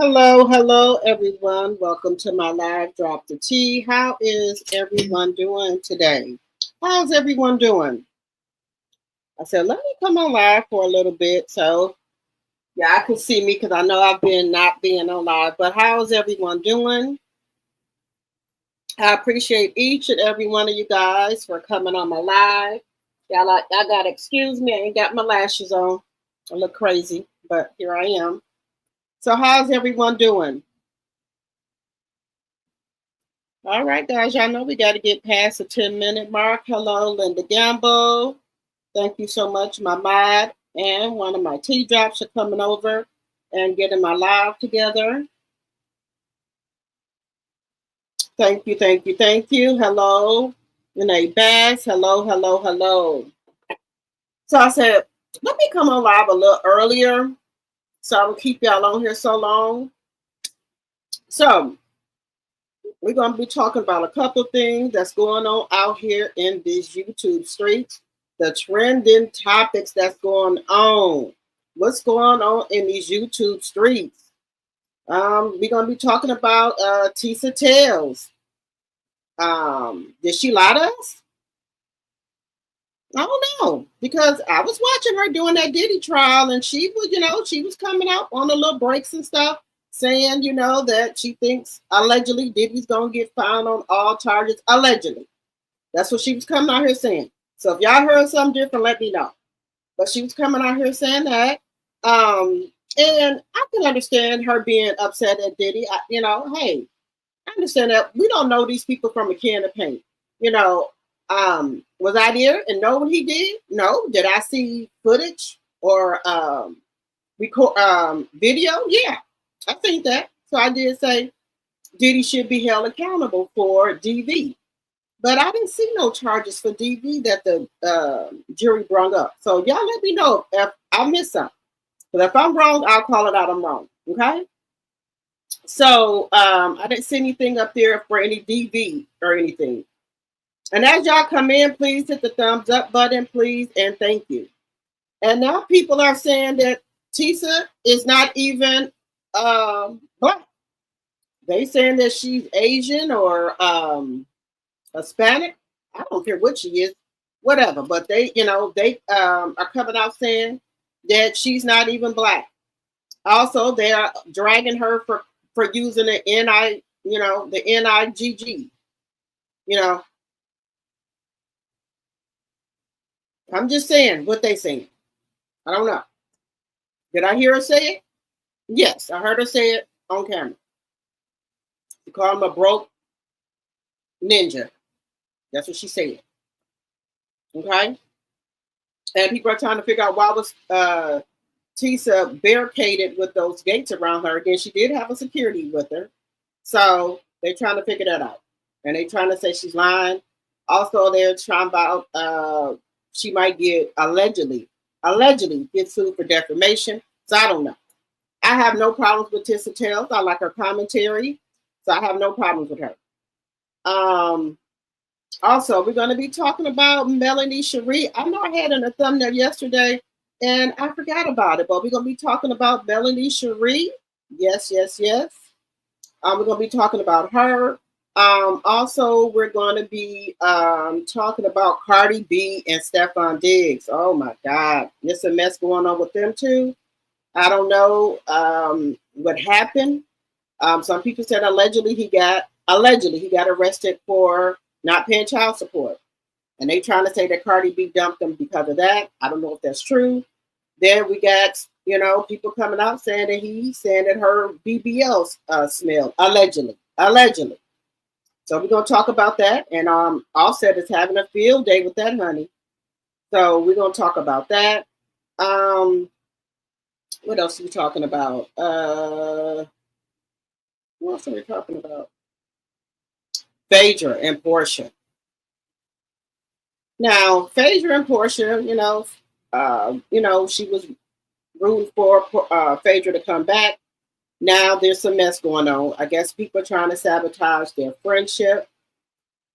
Hello, everyone. Welcome to my live Drop the Tea. How is everyone doing today? How's everyone doing? I said, let me come on live for a little bit so I can see me because I know I've been not being on live. But how's everyone doing? I appreciate each and every one of you guys for coming on my live. Y'all gotta excuse me. I ain't got my lashes on. I look crazy, but here I am. So how's everyone doing? All right, guys, y'all know we got to get past the 10-minute mark. Hello, Linda Gamble. Thank you so much, my mod and one of my tea drops are coming over and getting my live together. Thank you. Hello, Renee Bass. Hello. So I said, let me come on live a little earlier so I don't keep y'all on here so long. So we're going to be talking about a couple of things that's going on out here in these YouTube streets, the trending topics that's going on. What's going on in these YouTube streets? We're going to be talking about Tissa Tails. Did she lie to us? I don't know, because I was watching her doing that Diddy trial, and she was coming out on the little breaks and stuff, saying, that she thinks allegedly Diddy's gonna get found on all charges. Allegedly. That's what she was coming out here saying. So if y'all heard something different, let me know. But she was coming out here saying that. And I can understand her being upset at Diddy. Hey, I understand that we don't know these people from a can of paint. Was I there and know what he did? No. Did I see footage or record video? Yeah, I think that. So I did say Diddy should be held accountable for DV. But I didn't see no charges for DV that the jury brought up. So y'all let me know if I missed something. But if I'm wrong, I'll call it out. I'm wrong. Okay? So I didn't see anything up there for any DV or anything. And as y'all come in, please hit the thumbs up button, please, and thank you. And now people are saying that Tissa is not even black. They saying that she's Asian or Hispanic. I don't care what she is, whatever. But they are coming out saying that she's not even black. Also, they are dragging her for using the the NIGG. I'm just saying what they saying. I don't know. Did I hear her say it? Yes, I heard her say it on camera. She called him a broke ninja. That's what she said. Okay? And people are trying to figure out why was Tissa barricaded with those gates around her. Again, she did have a security with her. So they're trying to figure that out. And they're trying to say she's lying. Also, they're trying about she might get allegedly get sued for defamation. So I don't know. I have no problems with Tissa Tails. I like her commentary. So I have no problems with her. Also, we're going to be talking about Melanie Sheree. I know I had in a thumbnail yesterday and I forgot about it, but we're going to be talking about Melanie Sheree. Yes. We're going to be talking about her. Also, we're going to be talking about Cardi B and Stefon Diggs. Oh my God, there's a mess going on with them too. I don't know what happened. Some people said allegedly he got arrested for not paying child support, and they trying to say that Cardi B dumped him because of that. I don't know if that's true. Then we got people coming out saying that her BBL smelled allegedly. So we're going to talk about that. And Offset is having a field day with that honey. So we're going to talk about that. What else are we talking about? What else are we talking about? PHAEDRA and Porsha. Now, PHAEDRA and Porsha, she was rooting for PHAEDRA to come back. Now there's some mess going on. I guess people are trying to sabotage their friendship.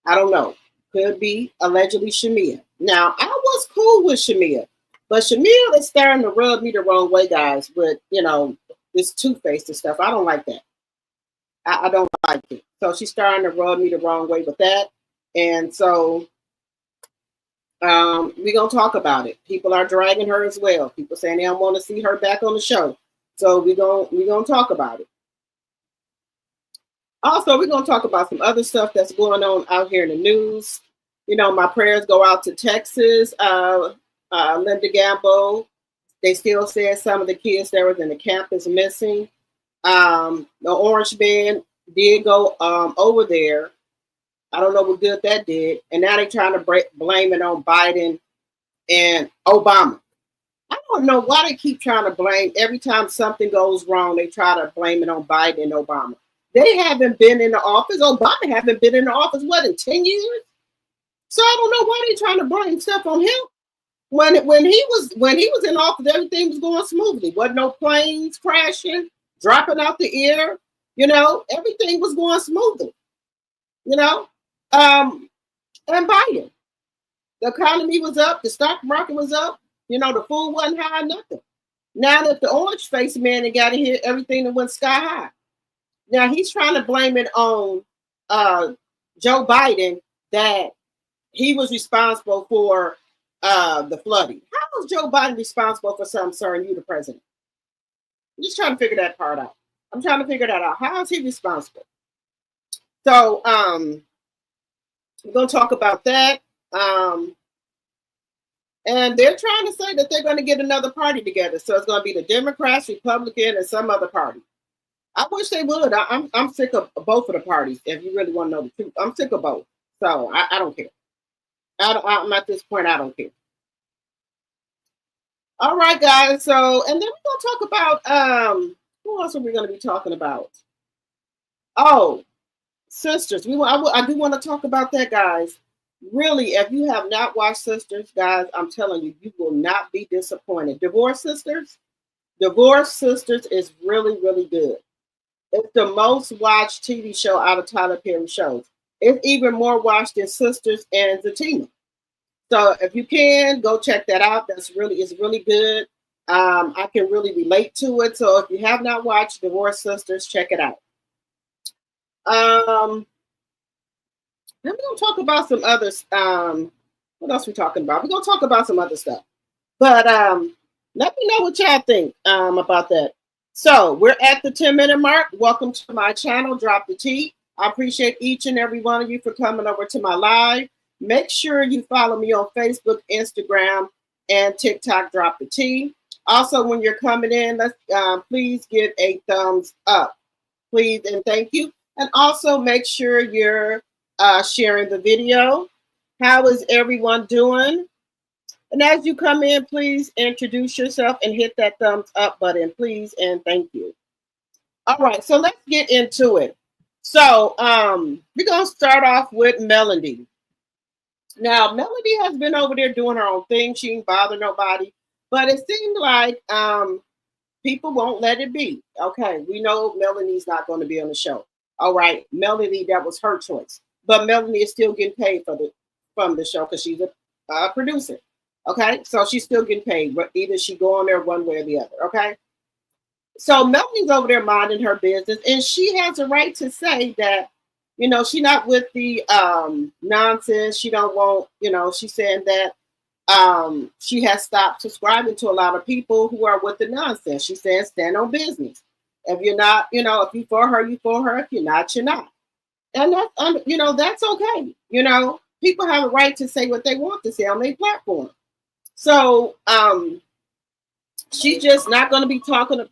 I don't know. Could be allegedly Shamea. Now, I was cool with Shamea, but Shamea is starting to rub me the wrong way, guys, with, this two-faced and stuff. I don't like that. I don't like it. So she's starting to rub me the wrong way with that. And so we're going to talk about it. People are dragging her as well. People saying they don't want to see her back on the show. So we're going to talk about it. Also, we're going to talk about some other stuff that's going on out here in the news. You know, my prayers go out to Texas. Linda Gamble, they still said some of the kids that was in the camp is missing. The Orange Band did go over there. I don't know what good that did. And now they're trying to blame it on Biden and Obama. I don't know why they keep trying to blame. Every time something goes wrong, they try to blame it on Biden and Obama. They haven't been in the office. Obama haven't been in the office, what, in 10 years? So I don't know why they're trying to blame stuff on him. When he was in office, everything was going smoothly. Wasn't no planes crashing, dropping out the air. You know, everything was going smoothly. You know, and Biden, the economy was up, the stock market was up. You know, the food wasn't high, nothing. Now that the orange face man got in here, everything that went sky high. Now he's trying to blame it on Joe Biden that he was responsible for the flooding. How is Joe Biden responsible for something, sir, and you the president? I'm just trying to figure that part out. I'm trying to figure that out. How is he responsible? So we're going to talk about that. And they're trying to say that they're going to get another party together. So it's going to be the Democrats, Republican, and some other party. I wish they would. I'm sick of both of the parties, if you really want to know the truth. I'm sick of both. So I don't care. I'm at this point, I don't care. All right, guys. So, and then we're going to talk about, who else are we going to be talking about? Oh, Sisters. I do want to talk about that, guys. Really, if you have not watched Sisters, guys, I'm telling you, you will not be disappointed. Divorce Sisters is really, really good. It's the most watched TV show out of Tyler Perry shows. It's even more watched than Sisters and Zatina. So if you can, go check that out. It's really good. I can really relate to it. So if you have not watched Divorce Sisters, check it out. Then we're going to talk about some others. What else are we talking about? We're going to talk about some other stuff. But let me know what y'all think about that. So we're at the 10-minute mark. Welcome to my channel, Drop the Tea. I appreciate each and every one of you for coming over to my live. Make sure you follow me on Facebook, Instagram, and TikTok, Drop the Tea. Also, when you're coming in, please give a thumbs up. Please and thank you. And also make sure you're sharing the video. How is everyone doing? And as you come in, please introduce yourself and hit that thumbs up button, please, and thank you. All right, so let's get into it. So we're going to start off with Melanie. Now, Melanie has been over there doing her own thing. She ain't bother nobody. But it seemed like people won't let it be. Okay, we know Melanie's not going to be on the show. All right, Melanie, that was her choice. But Melanie is still getting paid from the show because she's a producer. Okay, so she's still getting paid. Either she go on there one way or the other. Okay, so Melanie's over there minding her business, and she has a right to say that, you know, she's not with the nonsense. She don't want, you know, she's saying that she has stopped subscribing to a lot of people who are with the nonsense. She says stand on business. If you're not, you know, if you for her, you for her. If you're not, you're not. And that's, you know, that's okay. You know, people have a right to say what they want to say on their platform. So she's just not going to be talking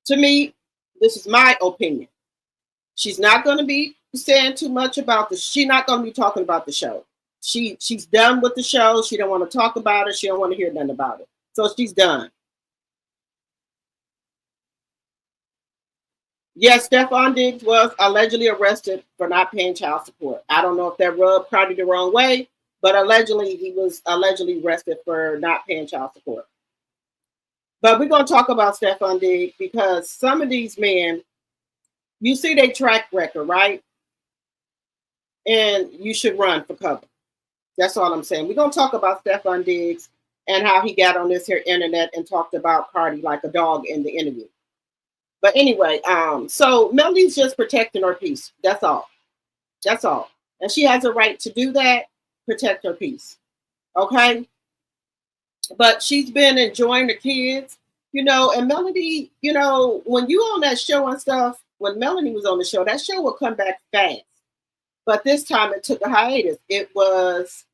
to me. This is my opinion. She's not going to be saying too much about this. She's not going to be talking about the show. She's done with the show. She don't want to talk about it. She don't want to hear nothing about it. So she's done. Yes, Stefon Diggs was allegedly arrested for not paying child support. I don't know if that rubbed Cardi the wrong way, but allegedly he was arrested for not paying child support. But we're going to talk about Stefon Diggs because some of these men, you see their track record, right? And you should run for cover. That's all I'm saying. We're going to talk about Stefon Diggs and how he got on this here internet and talked about Cardi like a dog in the interview. But anyway, so Melanie's just protecting her peace. That's all. That's all. And she has a right to do that, protect her peace. Okay? But she's been enjoying the kids, and Melanie, when you on that show and stuff, when Melanie was on the show, that show would come back fast. But this time it took a hiatus. It was,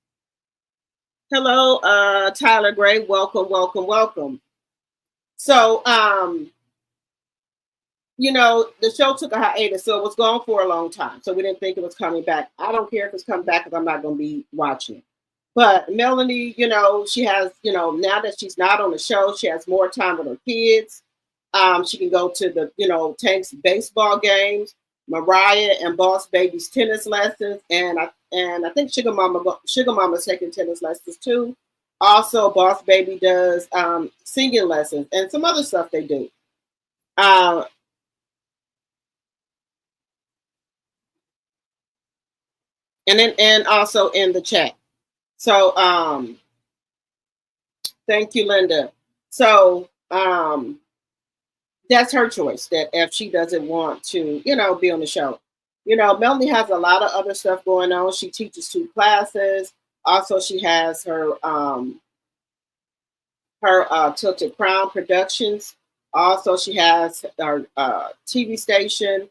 hello, Tyler Gray, welcome, welcome, welcome. So, the show took a hiatus, so it was gone for a long time. So we didn't think it was coming back. I don't care if it's coming back because I'm not going to be watching it. But Melanie, she has, now that she's not on the show, she has more time with her kids. She can go to the, Tank's baseball games, Mariah and Boss Baby's tennis lessons, and I think Sugar Mama's taking tennis lessons too. Also, Boss Baby does singing lessons and some other stuff they do. And also in the chat. So thank you, Linda. So that's her choice, that if she doesn't want to, be on the show. Melanie has a lot of other stuff going on. She teaches 2 classes. Also, she has her Tilted Crown Productions. Also, she has her TV station.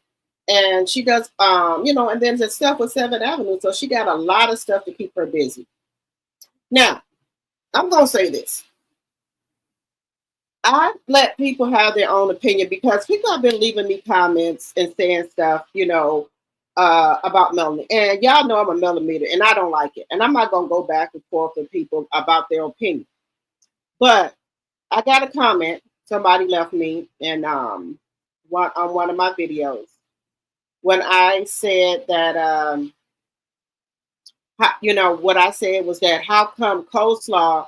And she does, and then there's stuff with 7th Avenue. So she got a lot of stuff to keep her busy. Now, I'm going to say this. I let people have their own opinion because people have been leaving me comments and saying stuff, about Melanie. And y'all know I'm a millimeter and I don't like it. And I'm not going to go back and forth with people about their opinion. But I got a comment somebody left me in on one of my videos when I said that, what I said was that how come Coleslaw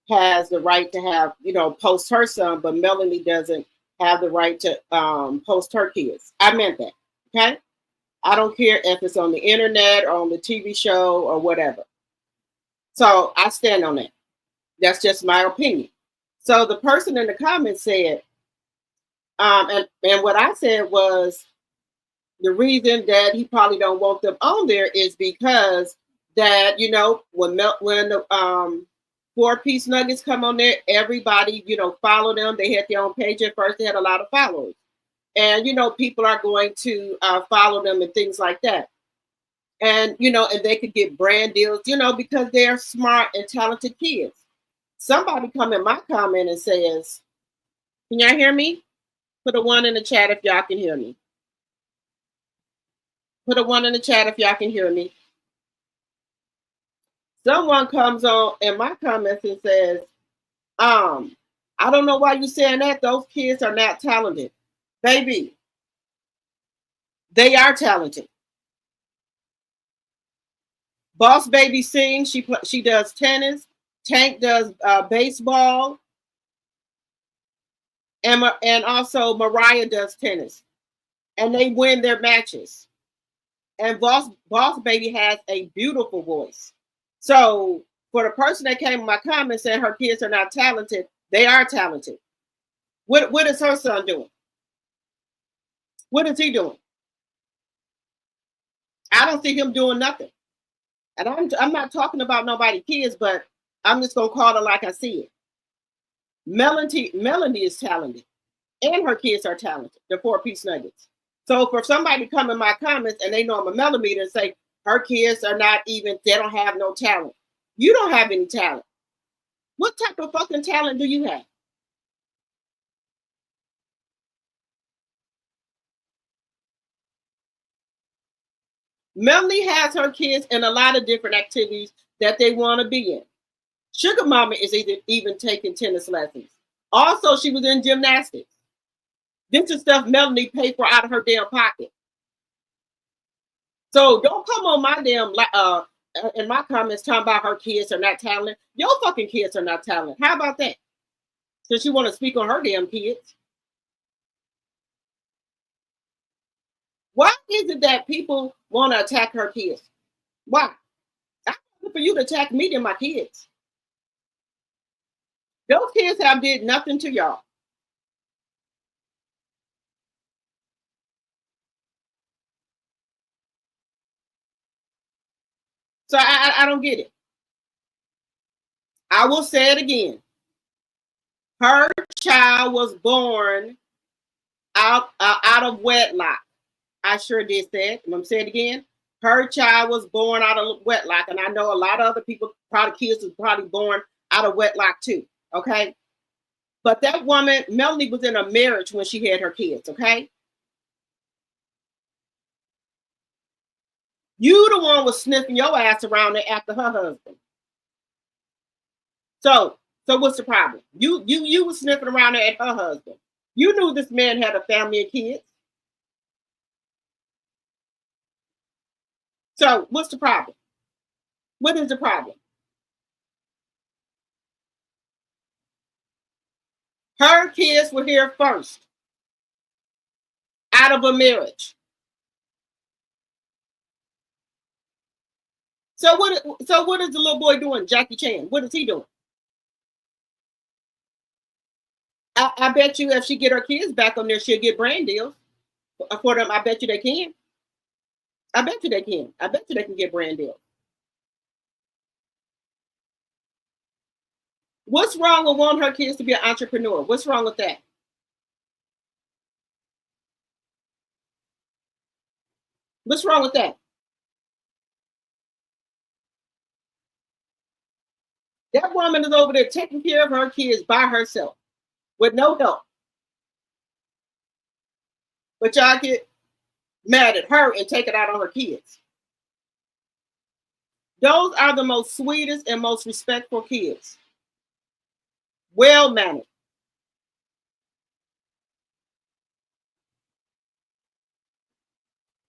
has the right to have, post her son, but Melanie doesn't have the right to post her kids. I meant that. Okay. I don't care if it's on the internet or on the TV show or whatever. So I stand on that. That's just my opinion. So the person in the comments said, and what I said was the reason that he probably don't want them on there is because that, when the 4-piece nuggets come on there, everybody, follow them. They had their own page at first. They had a lot of followers. And, people are going to follow them and things like that. And, and they could get brand deals, because they're smart and talented kids. Somebody come in my comment and says, can y'all hear me? Put a 1 in the chat if y'all can hear me. Put a 1 in the chat if y'all can hear me. Someone comes on in my comments and says, I don't know why you're saying that. Those kids are not talented. Baby, they are talented. Boss Baby sings. She does tennis. Tank does baseball. And also Mariah does tennis. And they win their matches. And Boss Baby has a beautiful voice. So for the person that came in my comments saying her kids are not talented, they are talented. What is her son doing? What is he doing? I don't see him doing nothing. And I'm not talking about nobody's kids, but I'm just gonna call it like I see it. Melanie is talented, and her kids are talented. The 4-piece nuggets. So for somebody to come in my comments and they know I'm a millimeter and say her kids are not even, they don't have no talent. You don't have any talent. What type of fucking talent do you have? Melanie has her kids in a lot of different activities that they want to be in. Sugar Mama is even taking tennis lessons. Also, she was in gymnastics. This is stuff Melanie paid for out of her damn pocket. So don't come on my damn in my comments talking about her kids are not talented. Your fucking kids are not talented. How about that? Since you want to speak on her damn kids. Why is it that people want to attack her kids? Why? I'm looking for you to attack me and my kids. Those kids have did nothing to y'all. So I don't get it. I will say it again. Her child was born out of wedlock. I sure did say it. I'm gonna say it again. Her child was born out of wedlock, and I know a lot of other people, probably kids, was probably born out of wedlock too. Okay, but that woman, Melanie, was in a marriage when she had her kids. Okay, you the one was sniffing your ass around there after her husband. So what's the problem? You was sniffing around there at her husband. You knew this man had a family of kids. So what's the problem? What is the problem? Her kids were here first, out of a marriage. So what is the little boy doing, Jackie Chan? What is he doing? I bet you if she get her kids back on there, she'll get brand deals for them. I bet you they can. I bet you they can. I bet you they can get brand deals. What's wrong with wanting her kids to be an entrepreneur? What's wrong with that? What's wrong with that? That woman is over there taking care of her kids by herself with no help. But y'all get mad at her and take it out on her kids. Those are the most sweetest and most respectful kids. Well mannered.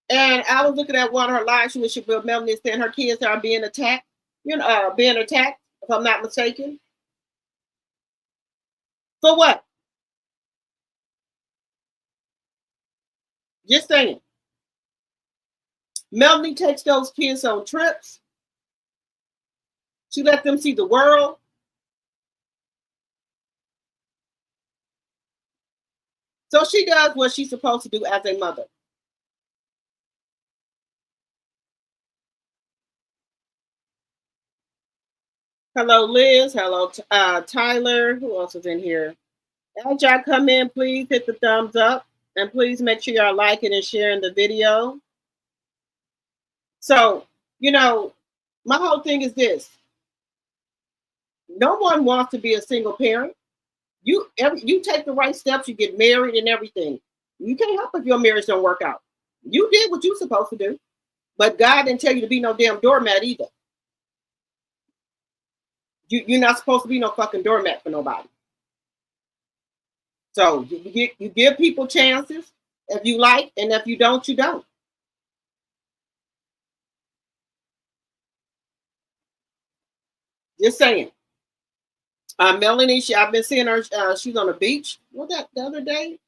And I was looking at one of her lives. She was Melanie saying her kids are being attacked. Being attacked, if I'm not mistaken. For what? Just saying. Melanie takes those kids on trips. She let them see the world. So she does what she's supposed to do as a mother. Hello, Liz. Hello, Tyler. Who else is in here? As y'all come in, please hit the thumbs up. And please make sure y'all liking and sharing the video. So, my whole thing is this. No one wants to be a single parent. You take the right steps, you get married and everything. You can't help if your marriage don't work out. You did what you're supposed to do. But God didn't tell you to be no damn doormat either. You're not supposed to be no fucking doormat for nobody. So you give people chances if you like, and if you don't, you don't. Just saying. Melanie, I've been seeing her. She's on the beach. What that the other day?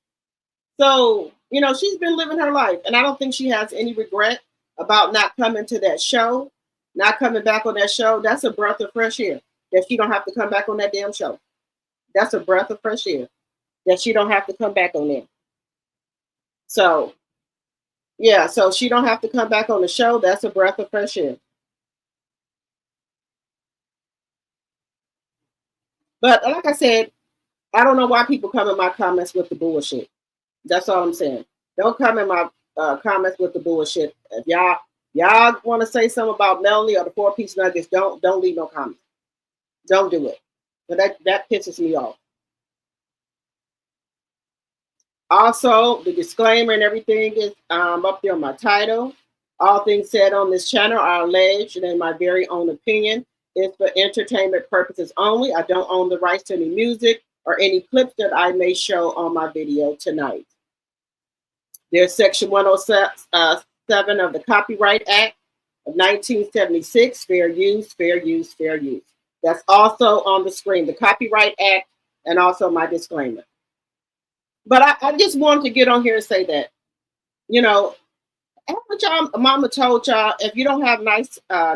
So she's been living her life, and I don't think she has any regret about not coming to that show, not coming back on that show. That's a breath of fresh air that she don't have to come back on that damn show. That's a breath of fresh air that she don't have to come back on there. So, yeah, so she don't have to come back on the show. That's a breath of fresh air. But like I said, I don't know why people come in my comments with the bullshit. That's all I'm saying. Don't come in my comments with the bullshit. If y'all want to say something about Melanie or the 4-piece nuggets, don't leave no comments. Don't do it. But that pisses me off. Also, the disclaimer and everything is up there on my title. All things said on this channel are alleged and in my very own opinion. It's for entertainment purposes only. I don't own the rights to any music or any clips that I may show on my video tonight. There's Section 107 of the Copyright Act of 1976, fair use, fair use, fair use. That's also on the screen, the Copyright Act, and also my disclaimer. But I just wanted to get on here and say that, haven't y'all, mama told y'all, if you don't have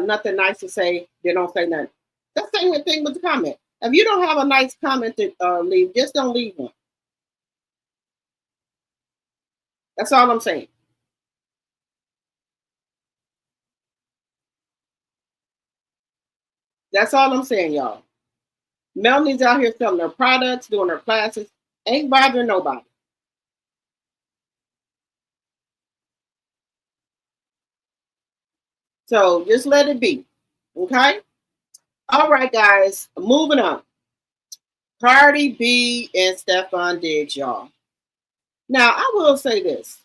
nothing nice to say, then don't say nothing. That's the same thing with the comment. If you don't have a nice comment to leave, just don't leave one. That's all I'm saying. That's all I'm saying, y'all. Melanie's out here selling her products, doing her classes, ain't bothering nobody. So just let it be. Okay? All right, guys. Moving on. Cardi B and Stefon Diggs, y'all. Now, I will say this.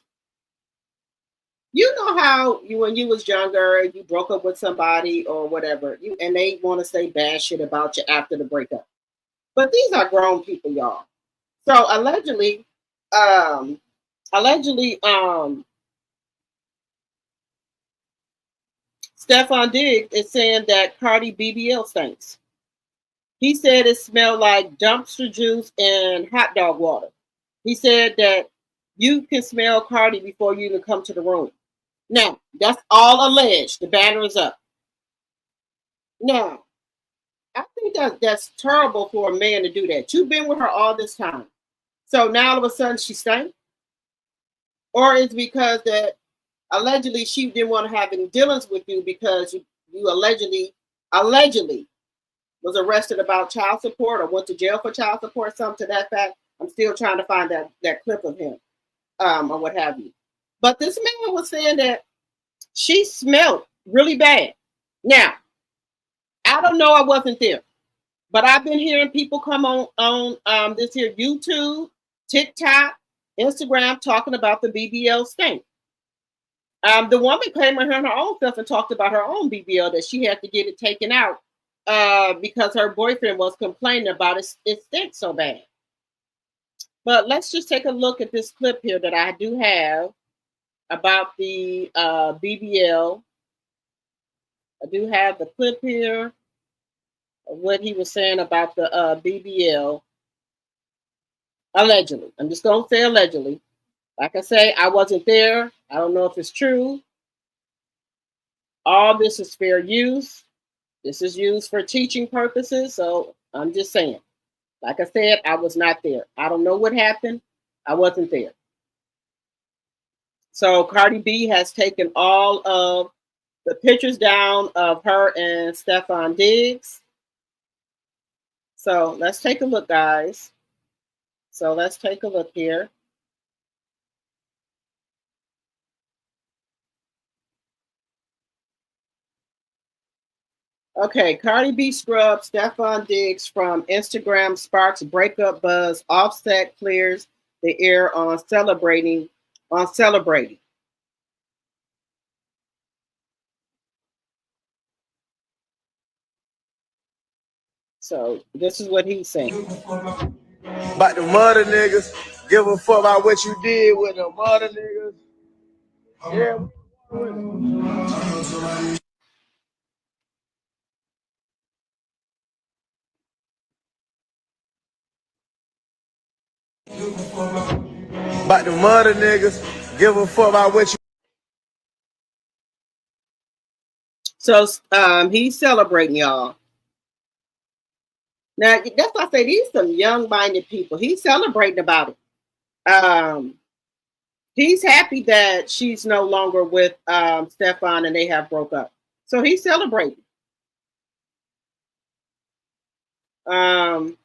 You know how when you was younger, you broke up with somebody or whatever, and they want to say bad shit about you after the breakup. But these are grown people, y'all. So um, allegedly, Stefon Diggs is saying that Cardi BBL stinks. He said it smelled like dumpster juice and hot dog water. He said that you can smell Cardi before you even come to the room. Now, that's all alleged. The banner is up. Now, I think that's terrible for a man to do that. You've been with her all this time. So now all of a sudden she stank? Or is it because that allegedly she didn't want to have any dealings with you because you allegedly was arrested about child support or went to jail for child support, something to that fact. I'm still trying to find that clip of him, or what have you. But this man was saying that she smelled really bad. Now, I don't know, I wasn't there, but I've been hearing people come on this here YouTube, TikTok, Instagram talking about the BBL stink. The woman came on her own self and talked about her own BBL that she had to get it taken out because her boyfriend was complaining about it stinks so bad. But let's just take a look at this clip here that I do have about the BBL. I do have the clip here of what he was saying about the BBL. Allegedly. I'm just going to say allegedly. Like I say, I wasn't there. I don't know if it's true. All this is fair use. This is used for teaching purposes. So I'm just saying. Like I said, I was not there. I don't know what happened. I wasn't there. So Cardi B has taken all of the pictures down of her and Stefon Diggs. So let's take a look, guys. So let's take a look here. Okay, Cardi B scrubs Stefon Diggs from Instagram sparks breakup buzz. Offset clears the air on celebrating. So this is what he's saying. About the mother niggas, give a fuck about what you did with the mother niggas. Yeah. About the mother niggas, give a fuck about what you. So he's celebrating, y'all. Now that's why I say these some young-minded people. He's celebrating about it. He's happy that she's no longer with Stefon and they have broke up. So he's celebrating. Um,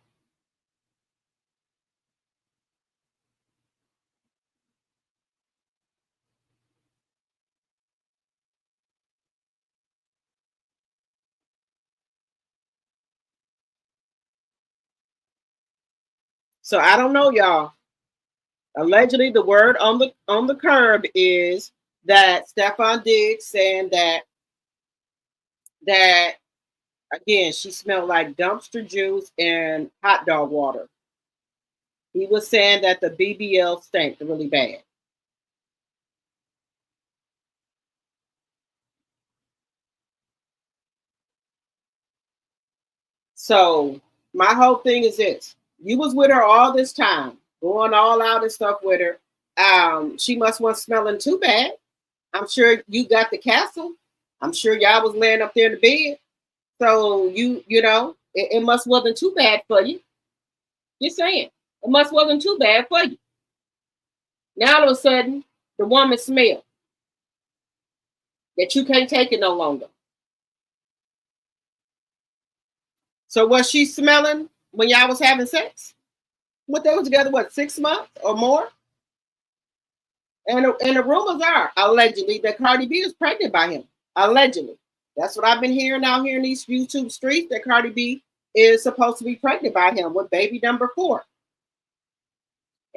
so I don't know, y'all. Allegedly, the word on the curb is that Stefon Diggs saying that again she smelled like dumpster juice and hot dog water. He was saying that the BBL stank really bad. So my whole thing is this: you was with her all this time, going all out and stuff with her. She must wasn't smelling too bad. I'm sure you got the castle. I'm sure y'all was laying up there in the bed. So you know, it must wasn't too bad for you. Just saying. It must wasn't too bad for you. Now all of a sudden, the woman smell that you can't take it no longer. So was she smelling when y'all was having sex? What, they was together, what, 6 months or more? And the rumors are allegedly that Cardi B is pregnant by him. Allegedly. That's what I've been hearing out here in these YouTube streets, that Cardi B is supposed to be pregnant by him with baby number 4.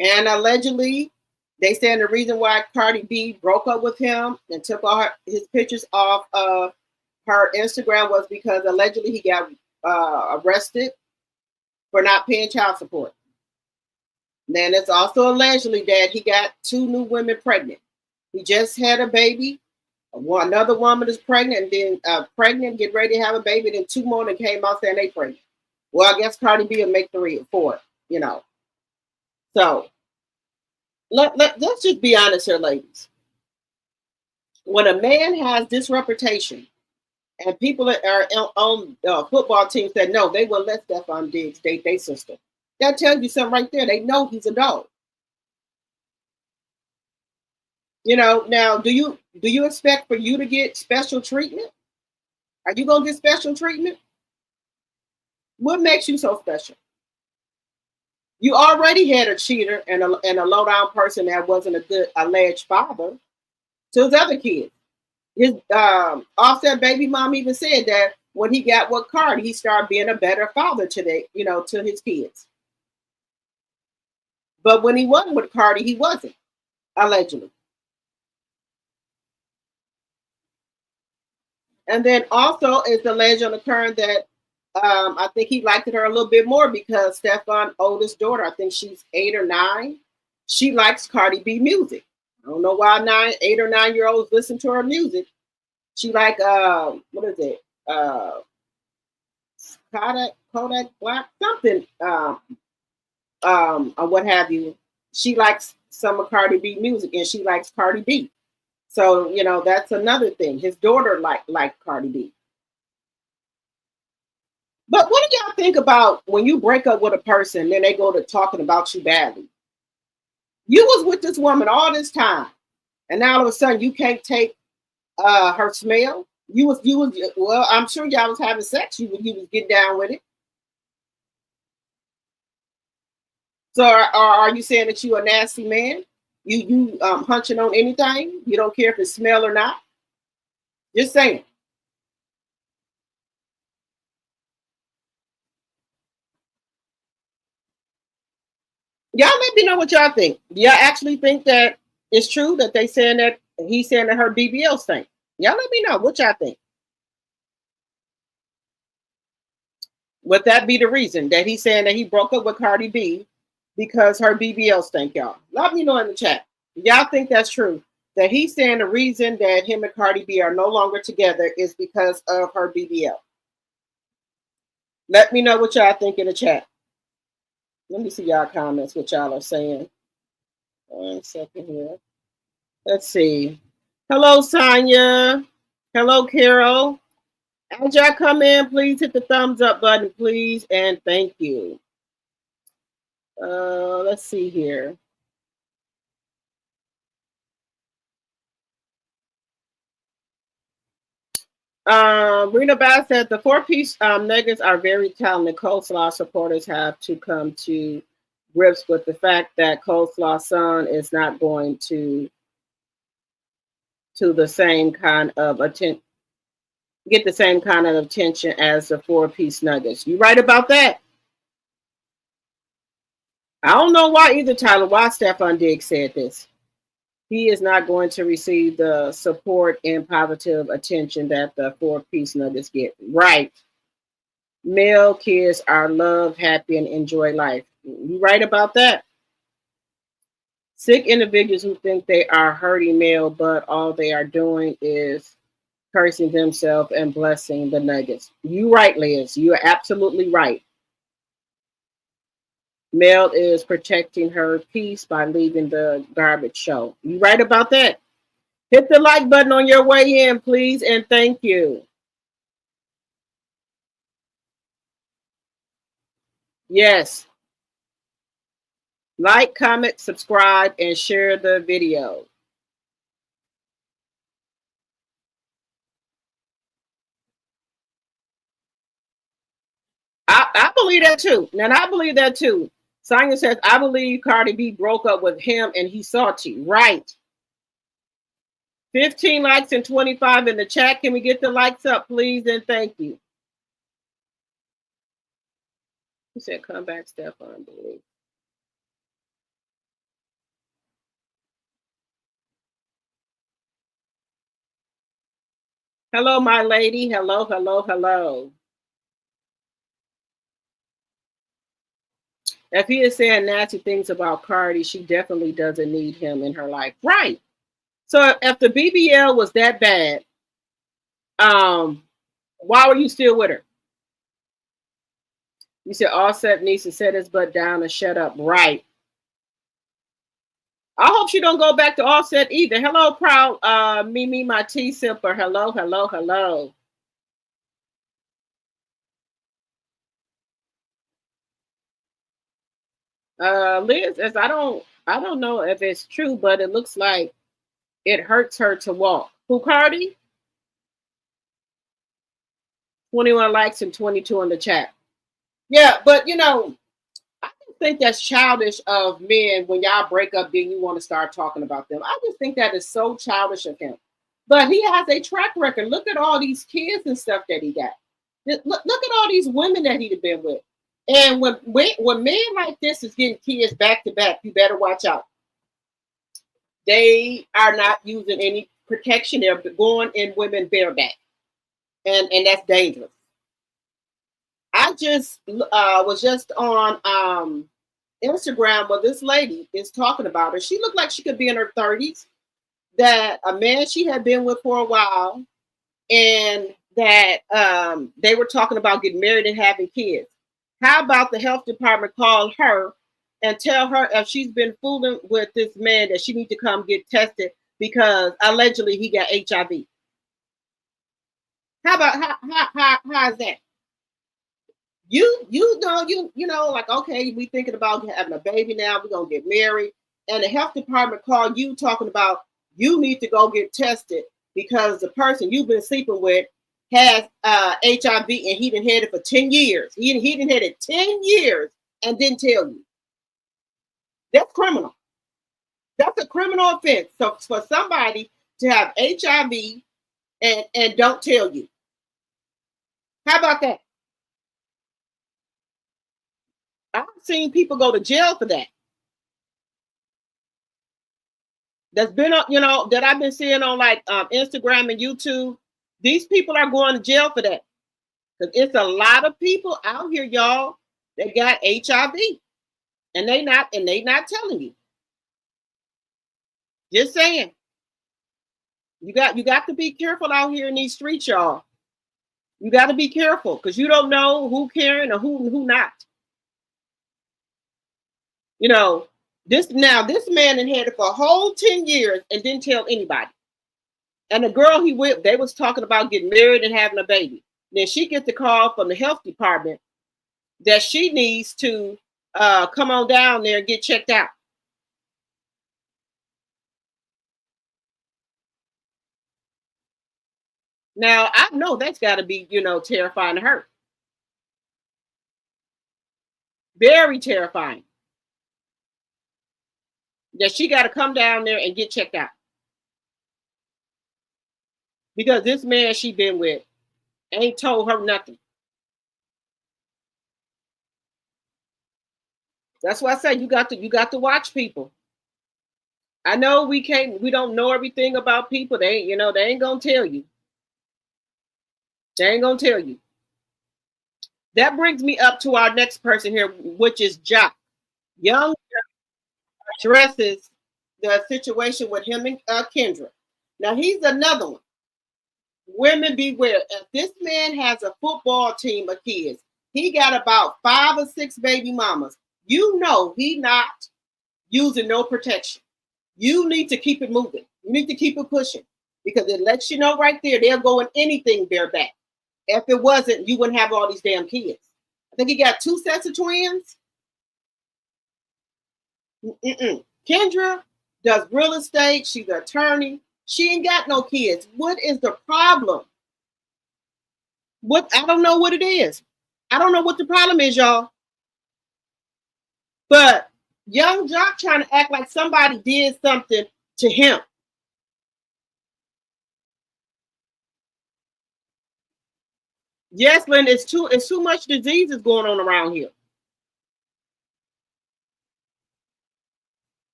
And allegedly, they saying the reason why Cardi B broke up with him and took all his pictures off of her Instagram was because allegedly he got arrested for not paying child support. Then it's also allegedly that he got 2 new women pregnant. He just had a baby. Another woman is pregnant, and then pregnant, get ready to have a baby. Then 2 more that came out saying they pregnant. Well, I guess Cardi B will make 3 or 4, you know. So let's just be honest here, ladies. When a man has this reputation, and people that are on football teams that know they will let Stefon Diggs date their sister, that tells you something right there. They know he's a dog. You know, now do you expect for you to get special treatment? Are you gonna get special treatment? What makes you so special? You already had a cheater and a low down person that wasn't a good alleged father to his other kids. His Offset baby mom even said that when he got with Cardi, he started being a better father to his kids. But when he wasn't with Cardi, he wasn't, allegedly. And then also it's alleged on the current that I think he liked her a little bit more because Stefon's oldest daughter, I think she's 8 or 9, she likes Cardi B music. I don't know why 8 or 9-year-olds listen to her music. She like what is it? Kodak Black something or what have you. She likes some of Cardi B music, and she likes Cardi B. So that's another thing. His daughter like Cardi B. But what do y'all think about when you break up with a person, then they go to talking about you badly? You was with this woman all this time, and now all of a sudden you can't take her smell. You was well, I'm sure y'all was having sex. You was getting down with it. So are you saying that you a nasty man? You hunching on anything? You don't care if it smell or not? Just saying. Y'all let me know what y'all think. Do y'all actually think that it's true that they saying that he's saying that her BBL stink? Y'all let me know what y'all think. Would that be the reason that he's saying that he broke up with Cardi B because her BBL stink, y'all? Let me know in the chat. Y'all think that's true? That he's saying the reason that him and Cardi B are no longer together is because of her BBL. Let me know what y'all think in the chat. Let me see y'all comments, what y'all are saying. 1 second here. Let's see. Hello, Sonia. Hello, Carol. As y'all come in, please hit the thumbs up button, please, and thank you. Let's see here. Rena Bass said the 4-piece nuggets are very talented. Coleslaw supporters have to come to grips with the fact that Coleslaw's son is not going to the same kind of get the same kind of attention as the 4-piece nuggets. You right about that? I don't know why either, Tyler, why Stefon Diggs said this. He is not going to receive the support and positive attention that the 4-piece nuggets get. Right. Male kids are loved, happy, and enjoy life. You right about that? Sick individuals who think they are hurting male, but all they are doing is cursing themselves and blessing the nuggets. You right, Liz. You are absolutely right. Mel is protecting her peace by leaving the garbage show. You right about that? Hit the like button on your way in, please, and thank you. Yes. Like, comment, subscribe, and share the video. I believe that too. And I believe that too. Sonya says, I believe Cardi B broke up with him and he's salty. Right. 15 likes and 25 in the chat. Can we get the likes up, please? And thank you. He said, come back, Stefon. Believe. Hello, my lady. Hello, hello, hello. If he is saying nasty things about Cardi, she definitely doesn't need him in her life. Right. So if the BBL was that bad, why were you still with her? You said Offset needs to set his butt down and shut up. Right. I hope she don't go back to Offset either. Hello, proud Mimi, my tea sipper. Hello, hello, hello. Liz, as I don't know if it's true, but it looks like it hurts her to walk. Who, Cardi? 21 likes and 22 in the chat. Yeah, but I don't think that's childish of men when y'all break up, then you want to start talking about them. I just think that is so childish of him. But he has a track record. Look at all these kids and stuff that he got. Look at all these women that he'd have been with. And when men like this is getting kids back to back, you better watch out. They are not using any protection. They're going in women bareback. And that's dangerous. I just was just on Instagram where this lady is talking about her. She looked like she could be in her 30s. That a man she had been with for a while, and that they were talking about getting married and having kids. How about the health department call her and tell her if she's been fooling with this man that she needs to come get tested because allegedly he got HIV? How about how is that? You know, like, okay, we thinking about having a baby now, we're gonna get married, and the health department called you talking about you need to go get tested because the person you've been sleeping with has HIV and he done had it for 10 years. He done had it 10 years and didn't tell you. That's criminal. That's a criminal offense. So for somebody to have HIV and don't tell you. How about that? I've seen people go to jail for that. That's been on, that I've been seeing on like Instagram and YouTube. These people are going to jail for that. Because it's a lot of people out here, y'all, that got HIV. And they not telling you. Just saying. You got to be careful out here in these streets, y'all. You got to be careful because you don't know who caring or who not. This man had it for a whole 10 years and didn't tell anybody. And the girl he with, they was talking about getting married and having a baby. Then she gets the call from the health department that she needs to come on down there and get checked out. Now, I know that's got to be, terrifying to her. Very terrifying. That she got to come down there and get checked out. Because this man she been with ain't told her nothing. That's why I say you got to watch people. I know we don't know everything about people. They ain't gonna tell you. They ain't gonna tell you. That brings me up to our next person here, which is Jock. Young addresses the situation with him and Kendra. Now he's another one. Women beware. If this man has a football team of kids, he got about 5 or 6 baby mamas. He not using no protection. You need to keep it moving. You need to keep it pushing because it lets you know right there they'll go in anything bareback. If it wasn't, you wouldn't have all these damn kids. I think he got 2 sets of twins. Kendra does real estate. She's an attorney. She ain't got no kids. What is the problem? I don't know what it is. I don't know what the problem is, y'all. But young Jock trying to act like somebody did something to him. Yes, Lynn, it's too much diseases going on around here.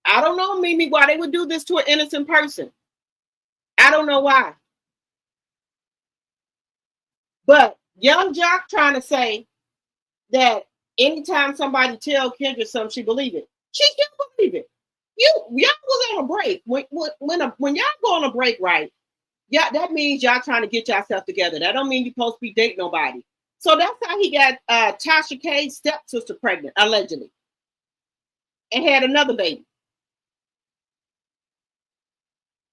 I don't know, Mimi, why they would do this to an innocent person. I don't know why. But young Jock trying to say that anytime somebody tell Kendra something, she believe it. She can't believe it. Y'all was on a break. When y'all go on a break, right? Yeah, that means y'all trying to get yourself together. That don't mean you're supposed to be dating nobody. So that's how he got Tasha K's stepsister pregnant, allegedly, and had another baby.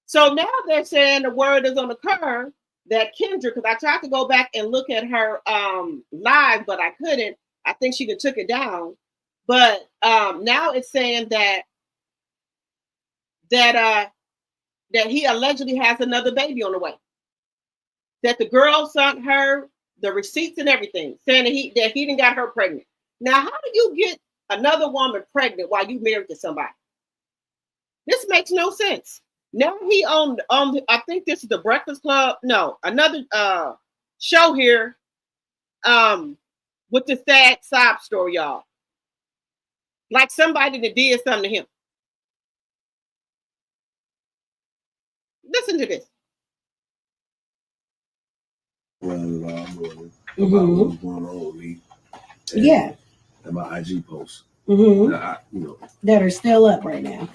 So now they're saying the word is on the curve that Kendra, because I tried to go back and look at her live, but I couldn't. I think she took it down. But now it's saying that he allegedly has another baby on the way. That the girl sent her the receipts and everything, saying that he didn't got her pregnant. Now, how do you get another woman pregnant while you married to somebody? This makes no sense. Now he on I think this is the Breakfast Club. No, another show here with the sad sob story, y'all. Like somebody that did something to him. Listen to this. About what's going on with me. Yeah. And my IG posts. That are still up right now.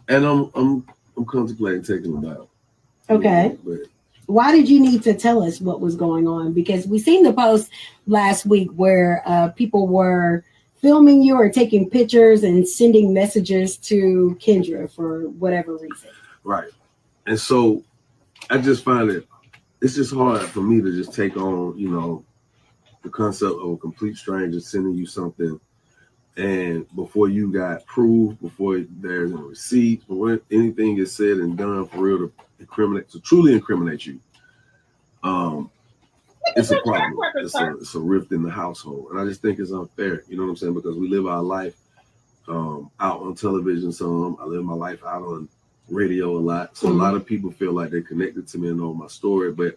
And I'm contemplating taking them down. Okay. But why did you need to tell us what was going on? Because we seen the post last week where people were filming you or taking pictures and sending messages to Kendra for whatever reason. Right. And so I just find it's just hard for me to just take on, the concept of a complete stranger sending you something, and before you got proof, before there's a receipt, before anything is said and done for real to truly incriminate you, it's a problem. It's a rift in the household, and I just think it's unfair. You know what I'm saying? Because we live our life out on television. Some I live my life out on radio a lot, so a lot of people feel like they're connected to me and know my story, but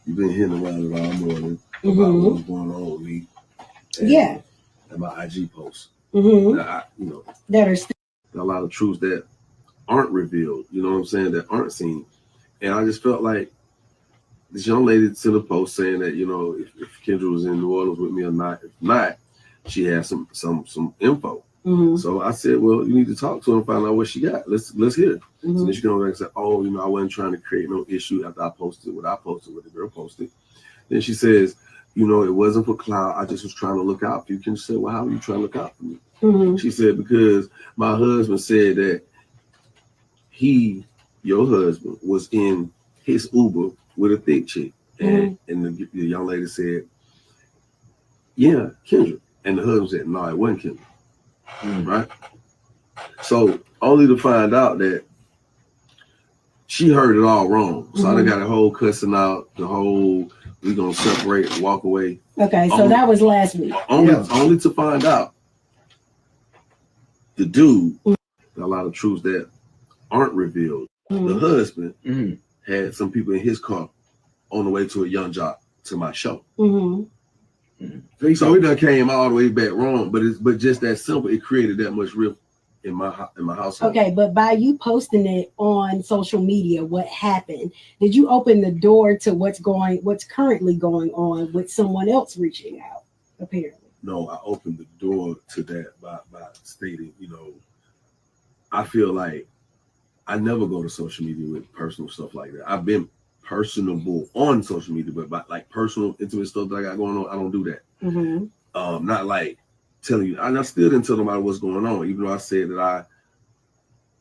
you've been hearing around it all morning about what's going on with me. And my IG posts. That are still a lot of truths that aren't revealed, you know what I'm saying, that aren't seen. And I just felt like this young lady sent a post saying that, if Kendra was in New Orleans with me or not. If not, she had some info. So I said, well, you need to talk to her and find out what she got. Let's hear it. So then she came over and said, oh, I wasn't trying to create no issue after I posted what the girl posted. Then she says, it wasn't for clout. I just was trying to look out for you. Kendra said, well, how are you trying to look out for me? She said, because my husband said that your husband, was in his Uber with a thick chick. And the young lady said, yeah, Kendra. And the husband said, no, it wasn't Kendra. Right? So only to find out that she heard it all wrong. So I done got a whole cussing out, the whole we gonna separate and walk away. Okay, so that was last week. Only to find out the dude, a lot of truths that aren't revealed. The husband had some people in his car on the way to a young job to my show. So it done came all the way back wrong, but just that simple, it created that much rift in my household. Okay, but by you posting it on social media, what happened? Did you open the door to what's currently going on with someone else reaching out? Apparently. No, I opened the door to that by stating, I feel like I never go to social media with personal stuff like that. I've been personable on social media, but by like personal, intimate stuff that I got going on, I don't do that. Not like telling you. I still didn't tell nobody what's going on, even though I said that I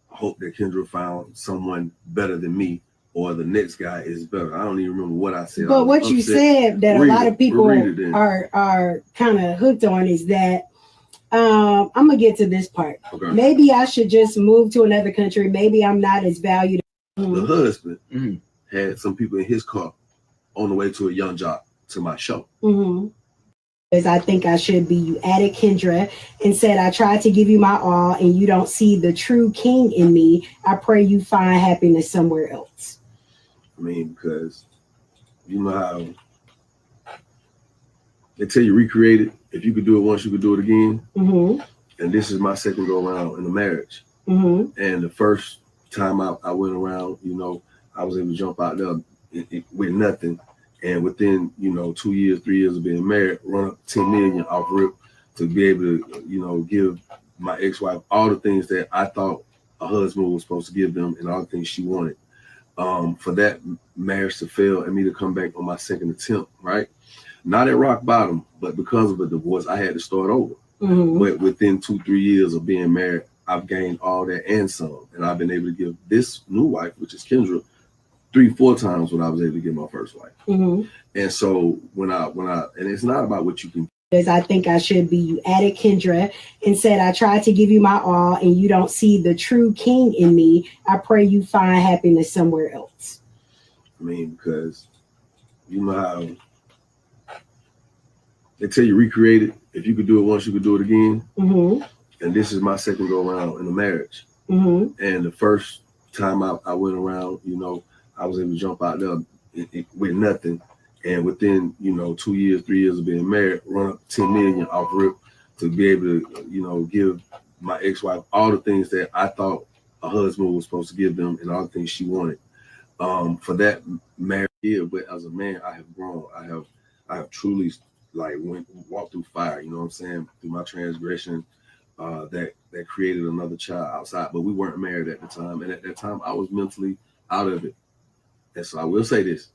hope that Kendra found someone better than me, or the next guy is better. I don't even remember what I said. But what you said that a lot of people are kind of hooked on is that I'm gonna get to this part. Okay. Maybe I should just move to another country. Maybe I'm not as valued. The husband had some people in his car on the way to a young jock to my show. As I think I should be. You added Kendra and said, I tried to give you my all and you don't see the true king in me. I pray you find happiness somewhere else. I mean, because you know how they tell you recreate it. If you could do it once, you could do it again. And this is my second go around in the marriage. And the first time I went around, you know, I was able to jump out there with nothing. And within, you know, 2 years, 3 years of being married, run up 10 million off rip to be able to, you know, give my ex-wife all the things that I thought a husband was supposed to give them and all the things she wanted. For that marriage to fail and me to come back on my second attempt, right? Not at rock bottom, but because of a divorce, I had to start over. But within 2-3 years of being married, I've gained all that and some. And I've been able to give this new wife, which is Kendra, 3-4 times what I was able to give my first wife. And so when I and it's not about what you can. As I think I should be. You added Kendra and said, I tried to give you my all and you don't see the true king in me. I pray you find happiness somewhere else. I mean, because you know how they tell you recreate it. If you could do it once, you could do it again. And this is my second go around in the marriage. And the first time I went around, you know, I was able to jump out there with nothing. And within, you know, 2 years, 3 years of being married, run up 10 million off rip to be able to, you know, give my ex-wife all the things that I thought a husband was supposed to give them and all the things she wanted. For that marriage, but as a man, I have grown. I have truly like walked through fire, you know what I'm saying, through my transgression that created another child outside. But we weren't married at the time. And at that time, I was mentally out of it. And so I will say this.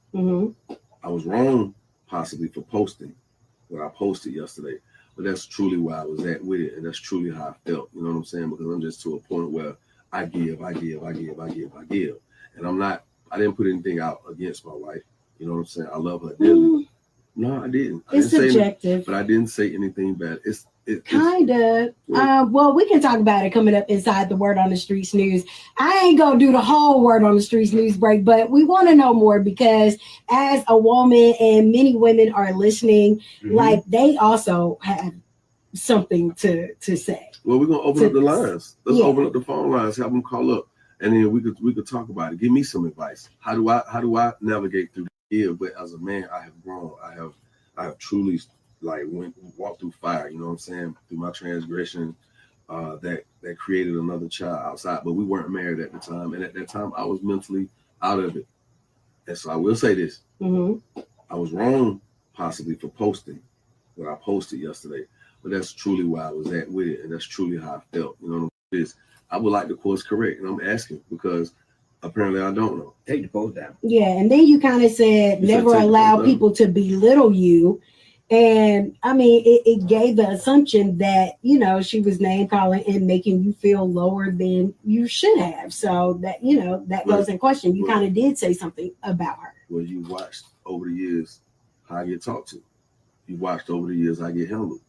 I was wrong possibly for posting what I posted yesterday, but that's truly where I was at with it. And that's truly how I felt, you know what I'm saying? Because I'm just to a point where I give. And I didn't put anything out against my wife. You know what I'm saying? I love her dearly. No, I didn't. It's subjective. But I didn't say anything bad. It's kind of. Well, we can talk about it coming up inside the Word on the Streets news. I ain't gonna do the whole Word on the Streets news break, but we want to know more because as a woman and many women are listening, like they also have something to say. Well, we're gonna open up the lines. Let's open up the phone lines. Have them call up, and then we could talk about it. Give me some advice. How do I navigate through the year? But as a man, I have grown. I have truly like walked through fire, you know what I'm saying, through my transgression that created another child outside. But we weren't married at the time, and at that time I was mentally out of it. And so I will say this. I was wrong possibly for posting what I posted yesterday, but that's truly where I was at with it, and that's truly how I felt. You know what I'm saying? I would like to course correct, and I'm asking because apparently I don't know. Take the post down. Yeah, and then you kind of said never allow people to belittle you. And I mean, it gave the assumption that, you know, she was name calling and making you feel lower than you should have. So that, you know, that goes in question. You kind of did say something about her. Well, you watched over the years how I get talked to. You watched over the years how I get handled.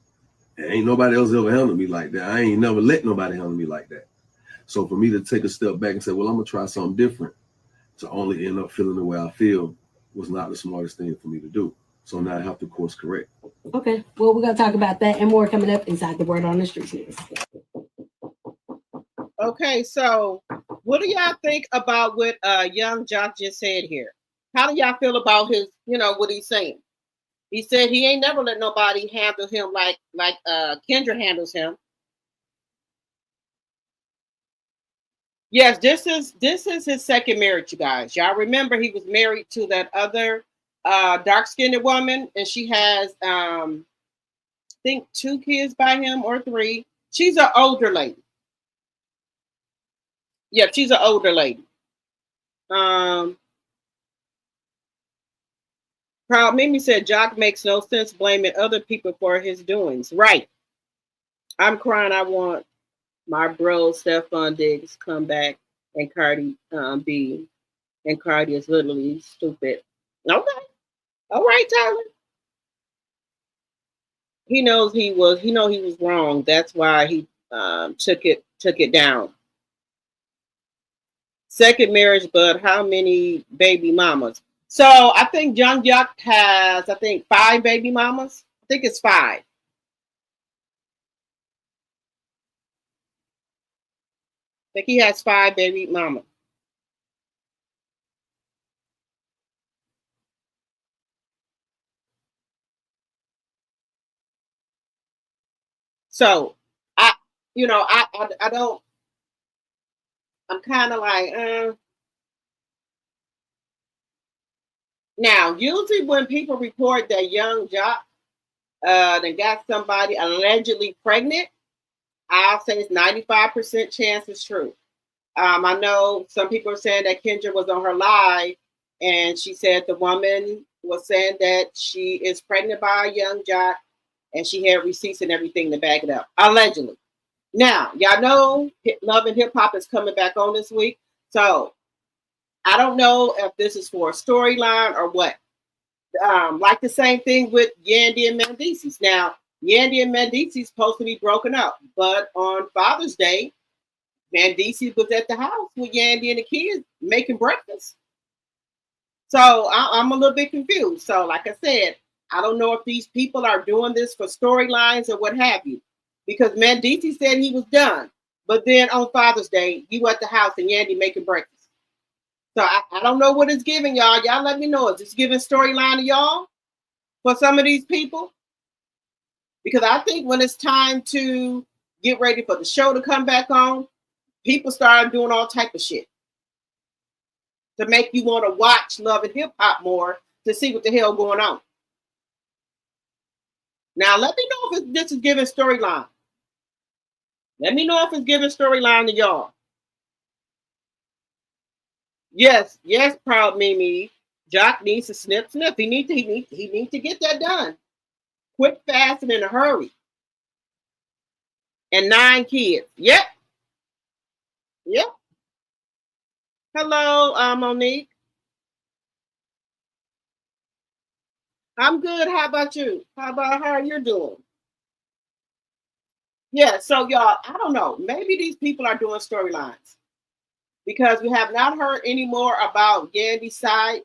And ain't nobody else ever handled me like that. I ain't never let nobody handle me like that. So for me to take a step back and say, well, I'm going to try something different to only end up feeling the way I feel was not the smartest thing for me to do. So now I have to course correct. Okay. Well, we're going to talk about that and more coming up inside the Word on the Streets news. Okay, so what do y'all think about what young Jock just said here? How do y'all feel about his, you know, what he's saying? He said he ain't never let nobody handle him like Kendra handles him. Yes, this is his second marriage, you guys. Y'all remember he was married to that other dark-skinned woman, and she has I think 2 kids by him or 3. She's an older lady. Yeah, she's an older lady. Proud Mimi said Jock makes no sense blaming other people for his doings. Right. I'm crying. I want my bro Stefon Diggs come back and Cardi be, and Cardi is literally stupid. Okay. All right, Tyler. He knows he was wrong. That's why he took it down. Second marriage, but how many baby mamas? So I think Young Yuck has, 5 baby mamas. I think it's 5. I think he has 5 baby mamas. So I, I don't. I'm kind of like, Now, usually when people report that Young Jock then got somebody allegedly pregnant, I'll say it's 95% chance it's true. I know some people are saying that Kendra was on her live and she said the woman was saying that she is pregnant by a Young Jock and she had receipts and everything to back it up, allegedly. Now, y'all know Love and Hip Hop is coming back on this week. So I don't know if this is for a storyline or what. Like the same thing with Yandy and Mendeecees. Now, Yandy and Mendeecees supposed to be broken up, but on Father's Day, Mendeecees was at the house with Yandy and the kids making breakfast. So I'm a little bit confused. So, like I said, I don't know if these people are doing this for storylines or what have you, because Mendeecees said he was done, but then on Father's Day, you at the house and Yandy making breakfast. So I don't know what it's giving y'all. Y'all let me know. Is this giving storyline to y'all for some of these people? Because I think when it's time to get ready for the show to come back on, people start doing all type of shit to make you want to watch Love and Hip Hop more to see what the hell going on. Now, let me know if this is giving storyline. Let me know if it's giving storyline to y'all. Yes, proud Mimi. Jock needs to snip. He needs to get that done. Quick, fast, and in a hurry. And 9 kids. Yep. Hello, Monique. I'm good. How about you? How you're doing? Yeah, so y'all, I don't know. Maybe these people are doing storylines, because we have not heard any more about Yandy's side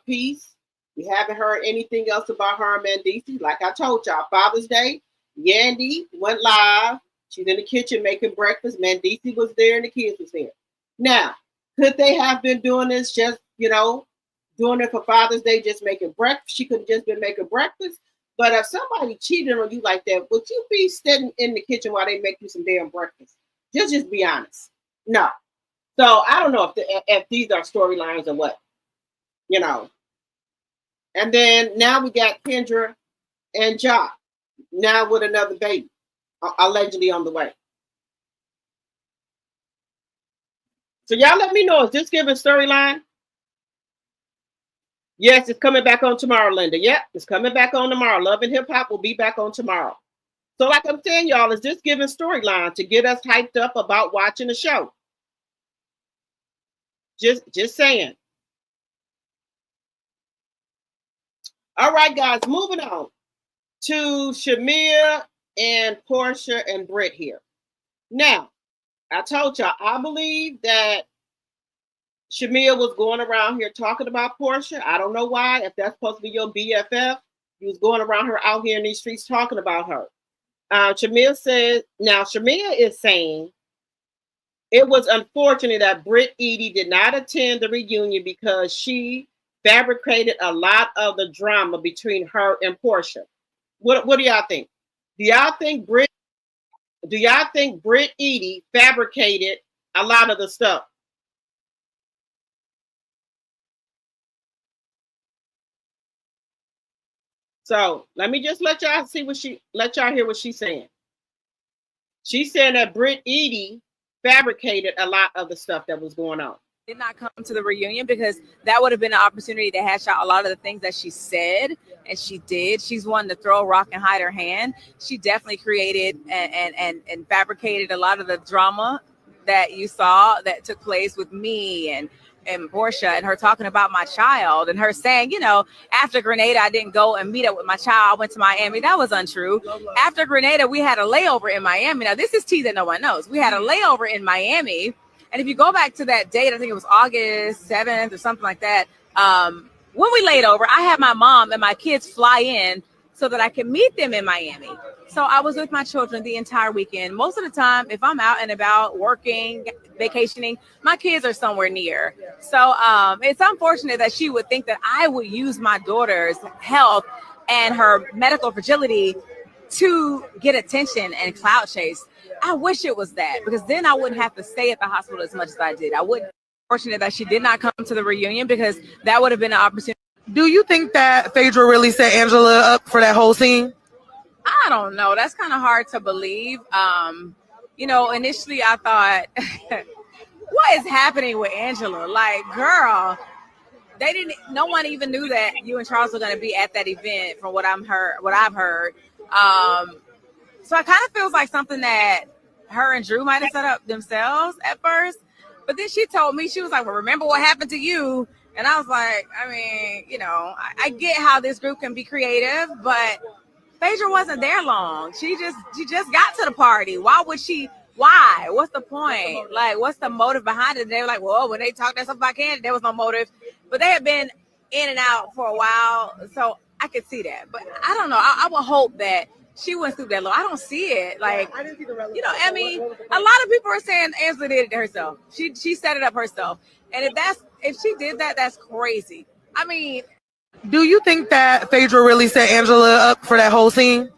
piece. We haven't heard anything else about her and Mendeecees. Like I told y'all, Father's Day, Yandy went live. She's in the kitchen making breakfast. Mendeecees was there and the kids was there. Now, could they have been doing this just, doing it for Father's Day, just making breakfast? She could have just been making breakfast. But if somebody cheated on you like that, would you be sitting in the kitchen while they make you some damn breakfast? Just be honest. No. So I don't know if these are storylines or what, And then now we got Kendra and Jock now with another baby, allegedly on the way. So y'all let me know, is this giving storyline? Yes, it's coming back on tomorrow, Linda. Yep, it's coming back on tomorrow. Love and Hip Hop will be back on tomorrow. So like I'm saying, y'all, is this giving storyline to get us hyped up about watching the show? Just saying. All right, guys, moving on to Shamea and Porsha and Brit here. Now, I told y'all, I believe that Shamea was going around here talking about Porsha. I don't know why. If that's supposed to be your BFF, he was going around her out here in these streets talking about her. Shamea said, now Shamea is saying it was unfortunate that Brit Eady did not attend the reunion because she fabricated a lot of the drama between her and Porsha. What do y'all think? Do y'all think Brit Eady fabricated a lot of the stuff? So let me just let y'all hear what she's saying. She's saying that Brit Eady fabricated a lot of the stuff that was going on. Did not come to the reunion because that would have been an opportunity to hash out a lot of the things that she said and she did. She's one to throw a rock and hide her hand. She definitely created and fabricated a lot of the drama that you saw that took place with me and Porsha and her talking about my child and her saying, after Grenada, I didn't go and meet up with my child. I went to Miami. That was untrue. After Grenada, we had a layover in Miami. Now, this is tea that no one knows. We had a layover in Miami. And if you go back to that date, I think it was August 7th or something like that. when we laid over, I had my mom and my kids fly in so that I could meet them in Miami. So I was with my children the entire weekend. Most of the time, if I'm out and about working, vacationing, my kids are somewhere near. So it's unfortunate that she would think that I would use my daughter's health and her medical fragility to get attention and clout chase. I wish it was that, because then I wouldn't have to stay at the hospital as much as I did. I wouldn't. Fortunate that she did not come to the reunion, because that would have been an opportunity. Do you think that Phaedra really set Angela up for that whole scene? I don't know. That's kind of hard to believe. Initially I thought, what is happening with Angela? Like, girl, no one even knew that you and Charles were going to be at that event, from what I've heard. So it kind of feels like something that her and Drew might have set up themselves at first. But then she told me, she was like, well, remember what happened to you? And I was like, I mean, I get how this group can be creative, but Phaedra wasn't there long. She just got to the party. Why? What's the point? Like, what's the motive behind it? They were like, well, when they talked that stuff about Candy, there was no motive. But they had been in and out for a while, so I could see that. But I don't know. I would hope that she wouldn't stoop that low. I don't see it. Like, I didn't see the relevance. I mean, a lot of people are saying Angela did it herself. She set it up herself. And if she did that, that's crazy. I mean, do you think that Phaedra really set Angela up for that whole scene?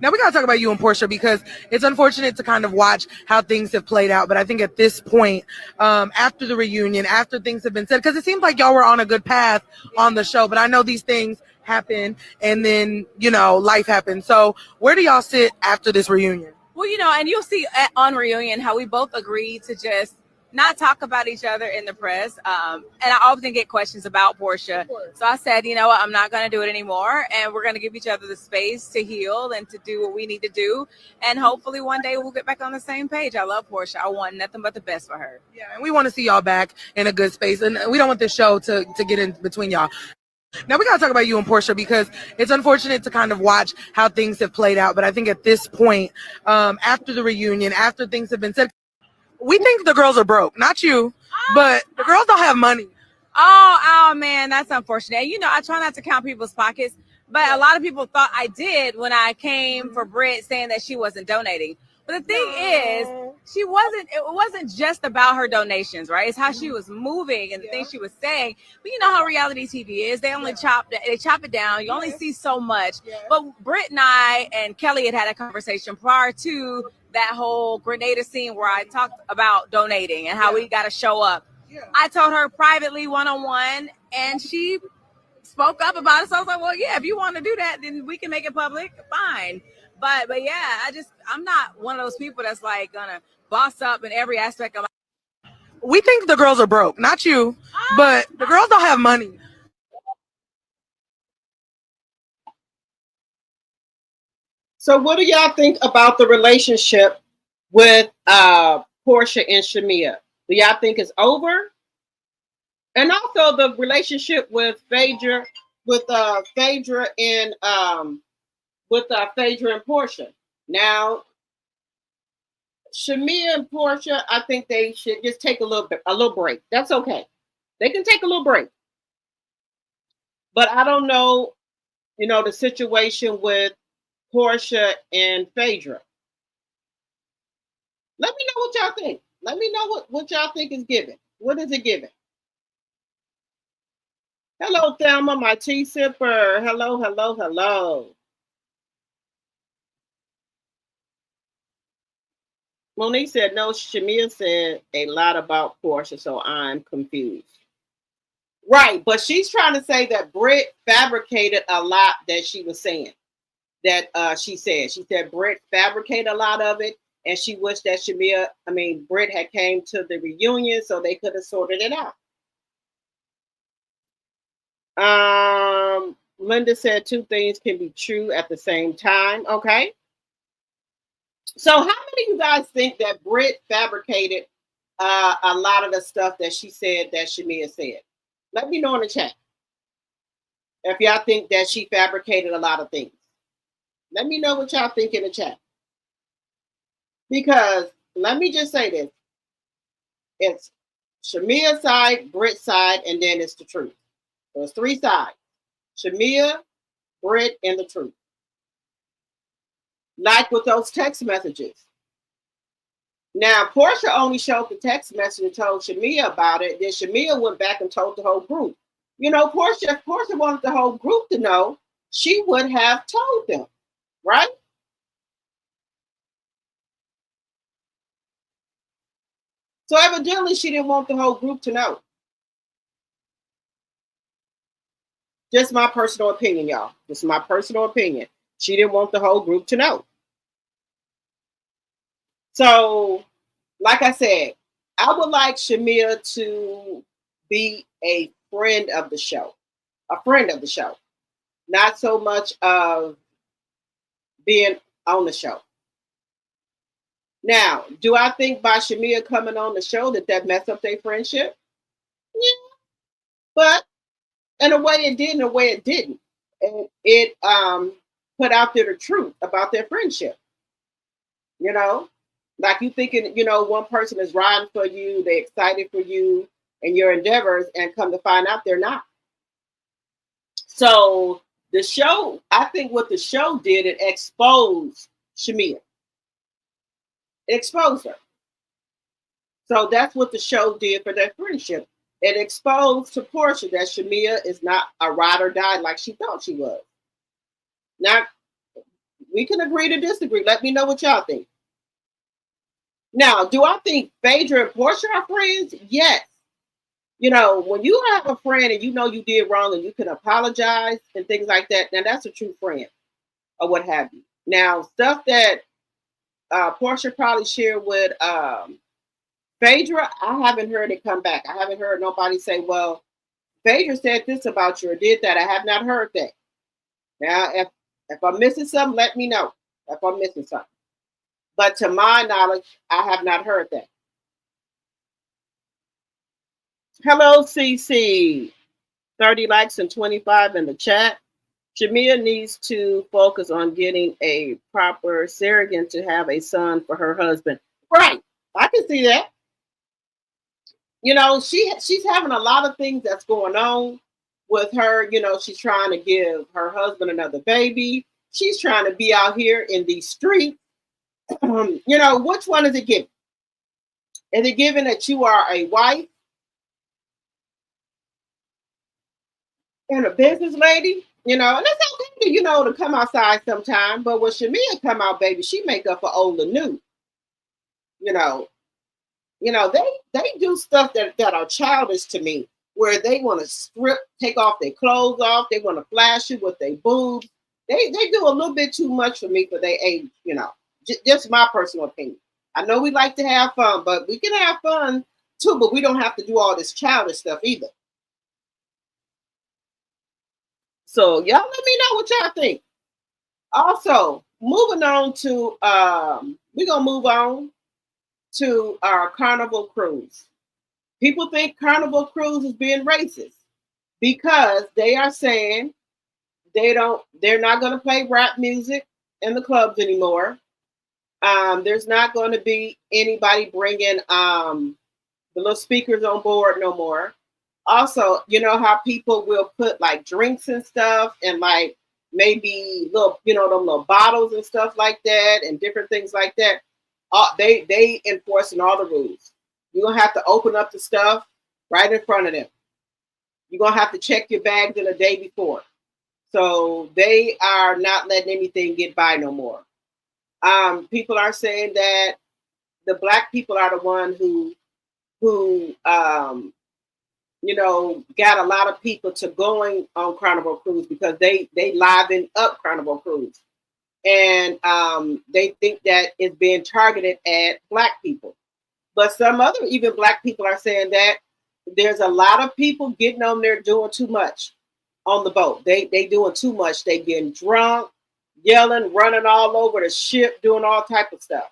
Now we gotta talk about you and Porsha, because it's unfortunate to kind of watch how things have played out. But I think at this point, after the reunion, after things have been said, because it seems like y'all were on a good path on the show, but I know these things happen and then, life happens. So where do y'all sit after this reunion? Well, and you'll see on reunion how we both agreed to just not talk about each other in the press. And I often get questions about Porsha. So I said, I'm not going to do it anymore. And we're going to give each other the space to heal and to do what we need to do. And hopefully one day we'll get back on the same page. I love Porsha. I want nothing but the best for her. Yeah, and we want to see y'all back in a good space. And we don't want this show to get in between y'all. Now we gotta talk about you and Porsha, because it's unfortunate to kind of watch how things have played out. But I think at this point, after the reunion, after things have been said, we think the girls are broke. Not you, but the girls don't have money. Oh man, that's unfortunate. I try not to count people's pockets, but a lot of people thought I did when I came for Brit saying that she wasn't donating. But the thing is, it wasn't just about her donations, right? It's how she was moving and the things she was saying. But you know how reality TV is. They only chop it down. You only see so much. But Brit and I and Kelly had a conversation prior to that whole Grenada scene where I talked about donating and how we got to show up. I told her privately, one-on-one, and she spoke up about it. So I was like, well, yeah, if you want to do that, then we can make it public. Fine. But yeah, I'm not one of those people that's like gonna boss up in every aspect of my. We think the girls are broke, not you, but the girls don't have money. So what do y'all think about the relationship with Porsha and Shamea? Do y'all think it's over? And also the relationship with Phaedra and Porsha. Now, Shamea and Porsha, I think they should just take a little break. That's okay. They can take a little break. But I don't know, the situation with Porsha and Phaedra. Let me know what y'all think. Let me know what y'all think is given. What is it giving? Hello, Thelma, my tea sipper. Hello. Monique said, no, Shamea said a lot about Porsha, so I'm confused. Right, but she's trying to say that Brit fabricated a lot that she was saying. That she said Brit fabricated a lot of it, and she wished that Brit had came to the reunion so they could have sorted it out. Linda said two things can be true at the same time. Okay. So how many of you guys think that Brit fabricated a lot of the stuff that she said that Shamea said? Let me know in the chat if y'all think that she fabricated a lot of things. Let me know what y'all think in the chat. Because let me just say this. It's Shamea's side, Brit's side, and then it's the truth. There's three sides: Shamea, Brit, and the truth. Like with those text messages. Now, Porsha only showed the text message and told Shamea about it. Then Shamea went back and told the whole group. You know, if Porsha wanted the whole group to know, she would have told them, right? So evidently she didn't want the whole group to know. Just my personal opinion, y'all. Just my personal opinion. She didn't want the whole group to know. So, like I said, I would like Shamea to be a friend of the show. A friend of the show. Not so much of being on the show. Now, do I think by Shamea coming on the show that messed up their friendship? Yeah. But in a way it did, in a way it didn't. And it put out there the truth about their friendship. You know? Like you thinking, you know, one person is riding for you, they're excited for you and your endeavors, and come to find out they're not. So the show, I think what the show did, it exposed Shamea. It exposed her. So that's what the show did for their friendship. It exposed to Porsha that Shamea is not a ride or die like she thought she was. Now, we can agree to disagree. Let me know what y'all think. Now, do I think PHAEDRA and Porsha are friends? Yes. You know, when you have a friend and you know you did wrong and you can apologize and things like that, now that's a true friend or what have you. Now, stuff that Porsha probably shared with PHAEDRA, I haven't heard it come back. I haven't heard nobody say, well, PHAEDRA said this about you or did that. I have not heard that. Now, if I'm missing something, let me know if I'm missing something. But to my knowledge, I have not heard that. Hello, CC. 30 likes and 25 in the chat. Shamea needs to focus on getting a proper surrogate to have a son for her husband. Right. I can see that. You know, she's having a lot of things that's going on with her. You know, she's trying to give her husband another baby. She's trying to be out here in these streets. You know, which one is it giving? Is it giving that you are a wife and a business lady? You know, and it's okay, you know, to come outside sometime. But when Shamea come out, baby, she make up for old and new. You know, they do stuff that are childish to me, where they want to strip, take off their clothes off. They want to flash you with their boobs. They do a little bit too much for me for their age, you know. Just my personal opinion. I know we like to have fun, but we can have fun too, but we don't have to do all this childish stuff either. So y'all let me know what y'all think. Also, moving on to we're gonna move on to our Carnival Cruise. People think Carnival Cruise is being racist because they are saying they're not gonna play rap music in the clubs anymore. There's not going to be anybody bringing the little speakers on board no more. Also, you know how people will put like drinks and stuff and like maybe little, you know, them little bottles and stuff like that and different things like that. They enforcing all the rules. You're going to have to open up the stuff right in front of them. You're going to have to check your bags in a day before. So they are not letting anything get by no more. People are saying that the Black people are the one who you know, got a lot of people to going on Carnival Cruise because they liven up Carnival Cruise. And they think that it's being targeted at Black people. But some other even Black people are saying that there's a lot of people getting on there doing too much on the boat. They doing too much. They getting drunk, yelling, running all over the ship, doing all type of stuff.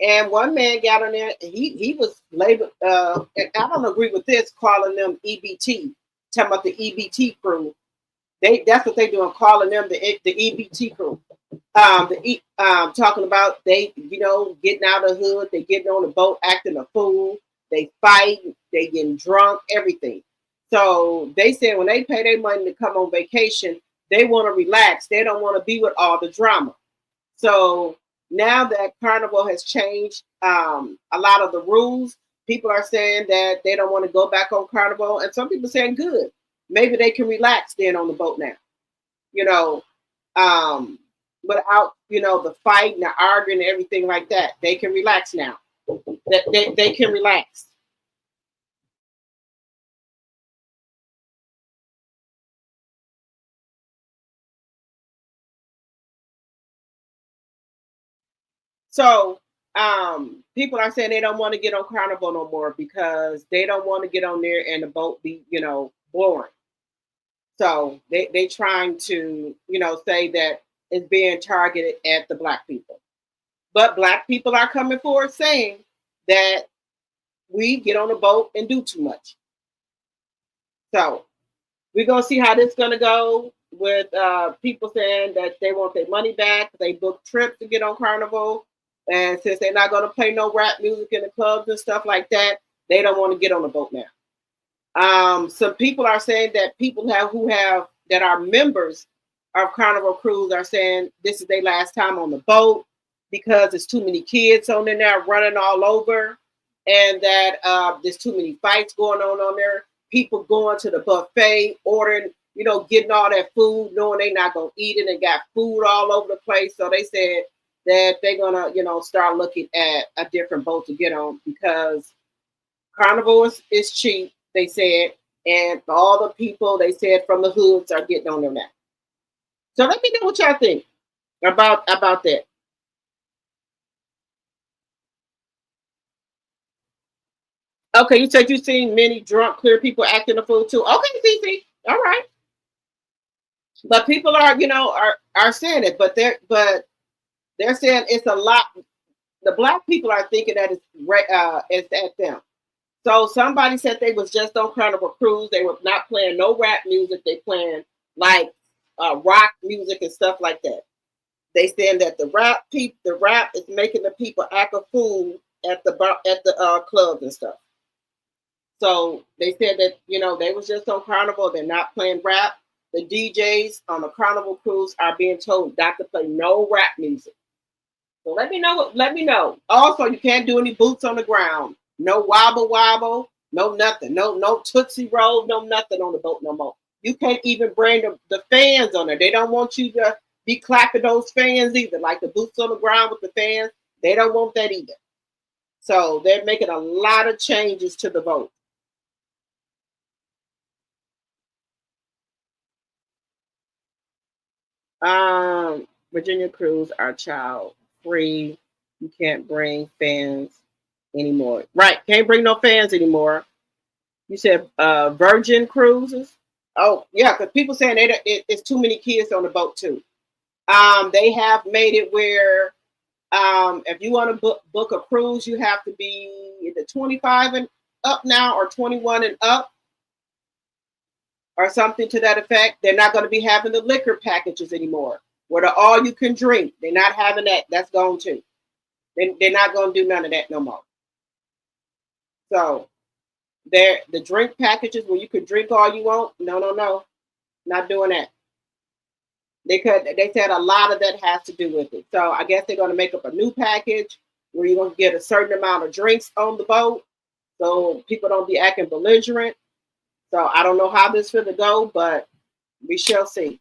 And one man got on there, and he was labeled, and I don't agree with this, calling them EBT, talking about the EBT crew. That's what they doing, calling them the EBT crew. Talking about they, you know, getting out of the hood, they getting on the boat, acting a fool, they fight, they getting drunk, everything. So they said when they pay their money to come on vacation, they want to relax. They don't want to be with all the drama. So now that Carnival has changed a lot of the rules, people are saying that they don't want to go back on Carnival, and some people saying good. Maybe they can relax then on the boat now, you know, without, you know, the fight and the arguing and everything like that. They can relax now. They can relax. So people are saying they don't want to get on Carnival no more because they don't want to get on there and the boat be, you know, boring. So they trying to, you know, say that it's being targeted at the black people. But black people are coming forward saying that we get on a boat and do too much. So we're gonna see how this is gonna go with people saying that they want their money back. They booked trips to get on Carnival, and since they're not gonna play no rap music in the clubs and stuff like that, they don't want to get on the boat now. Some people are saying that people that are members of Carnival Cruise are saying this is their last time on the boat because there's too many kids on there running all over, and that there's too many fights going on there. People going to the buffet, ordering, you know, getting all that food, knowing they're not going to eat it, and got food all over the place. So they said that they're going to, you know, start looking at a different boat to get on because Carnival is cheap, they said, and all the people, they said, from the hoods are getting on there now. So let me know what y'all think about that. Okay, you said you've seen many drunk, clear people acting a fool too. Okay, Cece. All right. But people are, you know, are saying it, but they're saying it's a lot. The black people are thinking that it's at them. So somebody said they was just on Carnival Cruise. They were not playing no rap music. They playing like rock music and stuff like that. They saying that the rap is making the people act a fool at the clubs and stuff. So they said that, you know, they was just on Carnival. They're not playing rap. The DJs on the Carnival Cruise are being told not to play no rap music. So let me know. Also, you can't do any boots on the ground. No wobble, no nothing. No Tootsie Roll, no nothing on the boat no more. You can't even bring the fans on there. They don't want you to be clapping those fans either. Like the boots on the ground with the fans. They don't want that either. So they're making a lot of changes to the boat. Virginia Cruise are child free. You can't bring fans anymore. Right, can't bring no fans anymore. You said Virgin Cruises. Oh yeah, because people saying it's too many kids on the boat too. They have made it where if you want to book a cruise, you have to be either 25 and up now or 21 and up, or something to that effect. They're not going to be having the liquor packages anymore, where the all you can drink. They're not having that. That's gone too. They're not going to do none of that no more. So the drink packages where you could drink all you want. No, not doing that. They said a lot of that has to do with it. So I guess they're going to make up a new package where you're going to get a certain amount of drinks on the boat, so people don't be acting belligerent. So I don't know how this is going to go, but we shall see.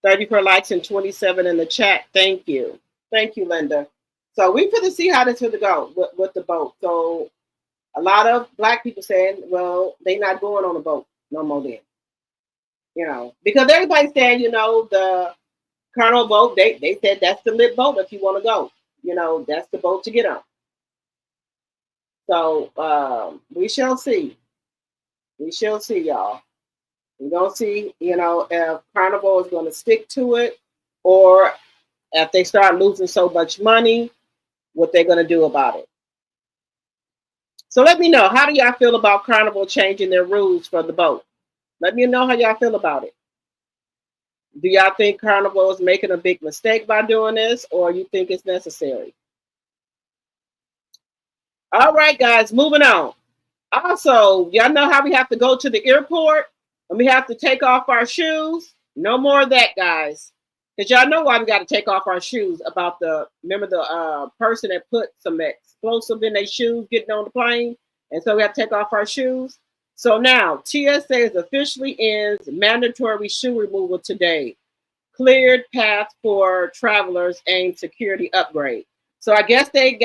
30 for likes and 27 in the chat. Thank you, Linda. So we finna see how this is going to go with the boat. So a lot of black people saying, well, they not going on a boat no more then. You know, because everybody's saying, you know, the Carnival boat, they said that's the lit boat if you want to go. You know, that's the boat to get on. So we shall see. We shall see, y'all. We're going to see, you know, if Carnival is going to stick to it, or if they start losing so much money, what they're going to do about it. So let me know, how do y'all feel about Carnival changing their rules for the boat? Let me know how y'all feel about it. Do y'all think Carnival is making a big mistake by doing this, or you think it's necessary? All right, guys, moving on. Also, y'all know how we have to go to the airport and we have to take off our shoes? No more of that, guys. Because y'all know why we got to take off our shoes about remember the person that put some explosive in their shoes getting on the plane? And so we have to take off our shoes. So now, TSA is officially ends mandatory shoe removal today. Cleared path for travelers and security upgrade. So I guess they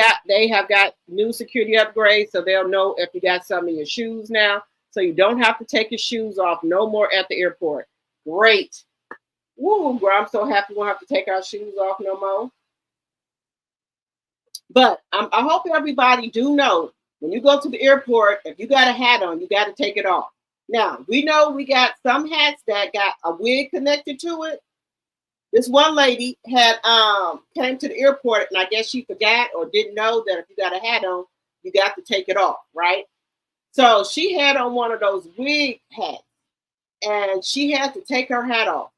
have got new security upgrades, so they'll know if you got some in your shoes now. So you don't have to take your shoes off no more at the airport. Great. Woo, girl, I'm so happy we won't have to take our shoes off no more. But I hope everybody do know, when you go to the airport, if you got a hat on, you got to take it off. Now, we know we got some hats that got a wig connected to it. This one lady had came to the airport, and I guess she forgot or didn't know that if you got a hat on, you got to take it off, right? So she had on one of those wig hats, and she had to take her hat off,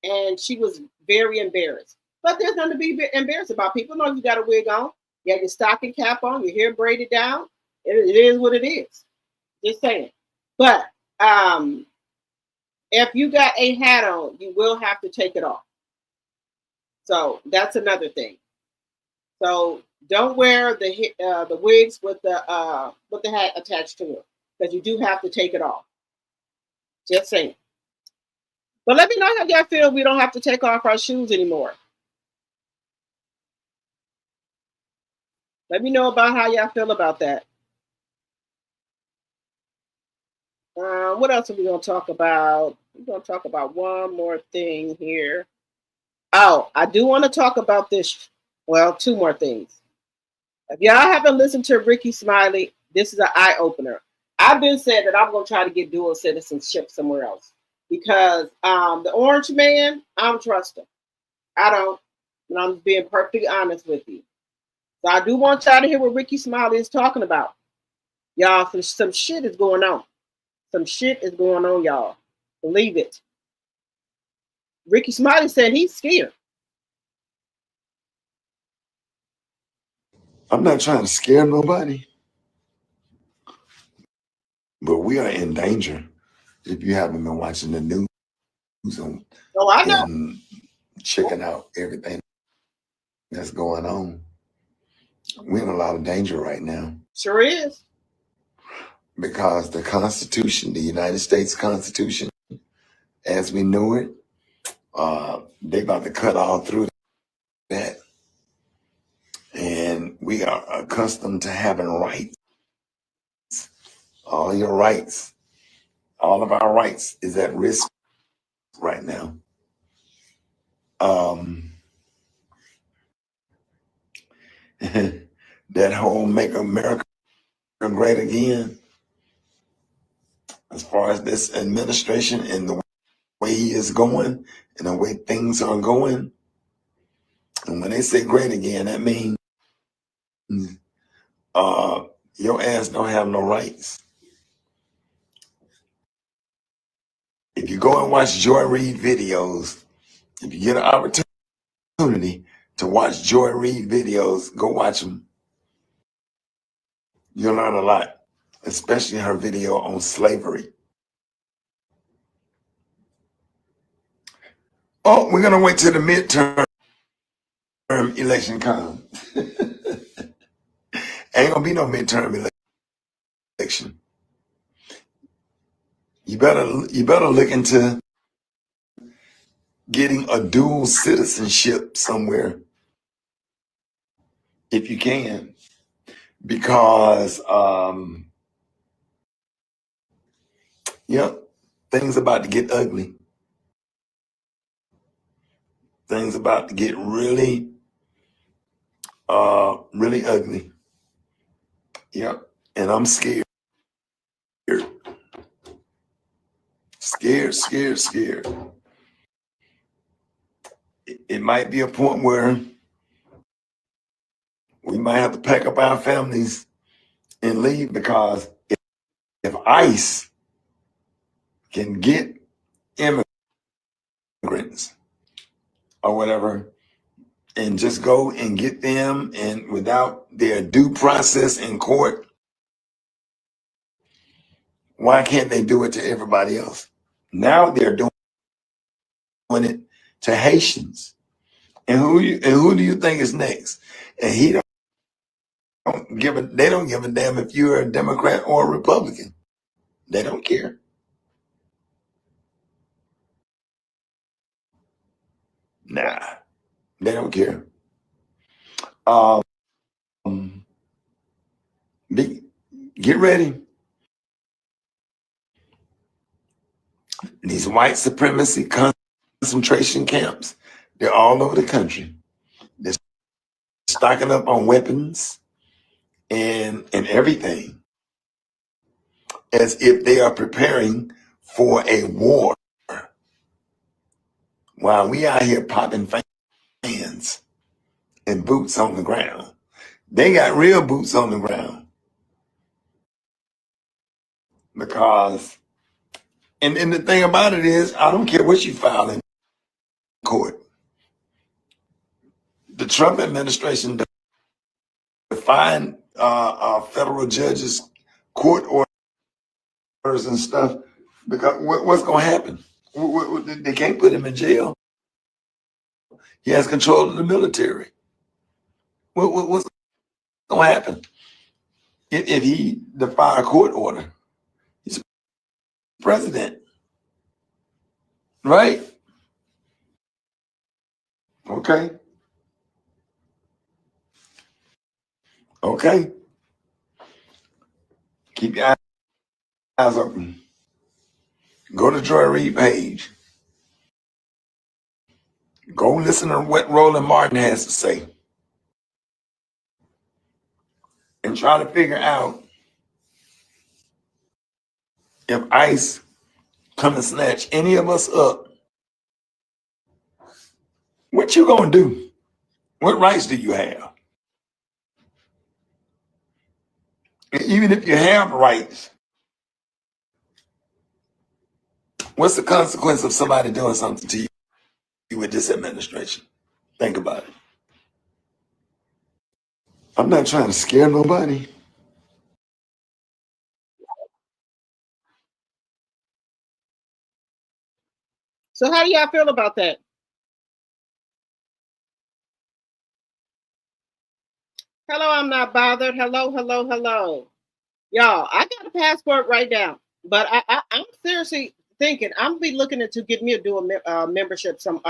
and she was very embarrassed. But there's nothing to be embarrassed about. People know you got a wig on. You have your stocking cap on, your hair braided down. It is what it is. Just saying. But if you got a hat on, you will have to take it off. So that's another thing. So don't wear the wigs with the hat attached to it, because you do have to take it off. Just saying. But let me know how y'all feel we don't have to take off our shoes anymore. Let me know about how y'all feel about that. What else are we going to talk about? We're going to talk about one more thing here. Oh, I do want to talk about this. Well, two more things. If y'all haven't listened to Ricky Smiley, this is an eye-opener. I've been said that I'm going to try to get dual citizenship somewhere else. Because the orange man, I don't trust him. I don't. And I'm being perfectly honest with you. So I do want y'all to hear what Ricky Smiley is talking about. Y'all, some shit is going on. Some shit is going on, y'all. Believe it. Ricky Smiley said he's scared. I'm not trying to scare nobody, but we are in danger. If you haven't been watching the news and, I know. and checking out everything that's going on, we're in a lot of danger right now. Sure is. Because the Constitution, the United States Constitution, as we know it, they about to cut all through that. And we are accustomed to having rights. All your rights, all of our rights is at risk right now. That whole Make America Great Again, as far as this administration and the way he is going and the way things are going. And when they say great again, that means your ass don't have no rights. If you go and watch Joy Reid videos, if you get an opportunity to watch Joy Reid videos, go watch them. You'll learn a lot, especially her video on slavery. Oh, we're going to wait till the midterm election comes. Ain't going to be no midterm election. You better look into getting a dual citizenship somewhere if you can, because things about to get ugly. Things about to get really really ugly. Yep. And I'm scared. Scared. It might be a point where we might have to pack up our families and leave, because if ICE can get immigrants or whatever and just go and get them, and without their due process in court, Why can't they do it to everybody else? Now they're doing it to Haitians. And who do you think is next? And they don't give a damn if you're a Democrat or a Republican. They don't care. Nah, they don't care. Get ready. These white supremacy concentration camps, they're all over the country. They're stocking up on weapons and everything, as if they are preparing for a war. While we out here popping fans and boots on the ground, they got real boots on the ground. Because, and the thing about it is, I don't care what you file in court. The Trump administration defined federal judges, court orders and stuff, because what's going to happen? They can't put him in jail. He has control of the military. What's going to happen if he defy a court order? He's president, right? Okay. Okay. Keep your eyes open. Go to Joy Reid page. Go listen to what Roland Martin has to say. And try to figure out if ICE come and snatch any of us up, what you gonna do? What rights do you have? And even if you have rights, what's the consequence of somebody doing something to you with this administration? Think about it. I'm not trying to scare nobody. So how do y'all feel about that? Hello, I'm not bothered. Hello, hello, hello. Y'all, I got a passport right now, but I'm seriously thinking I'm gonna be looking into get me a dual membership, some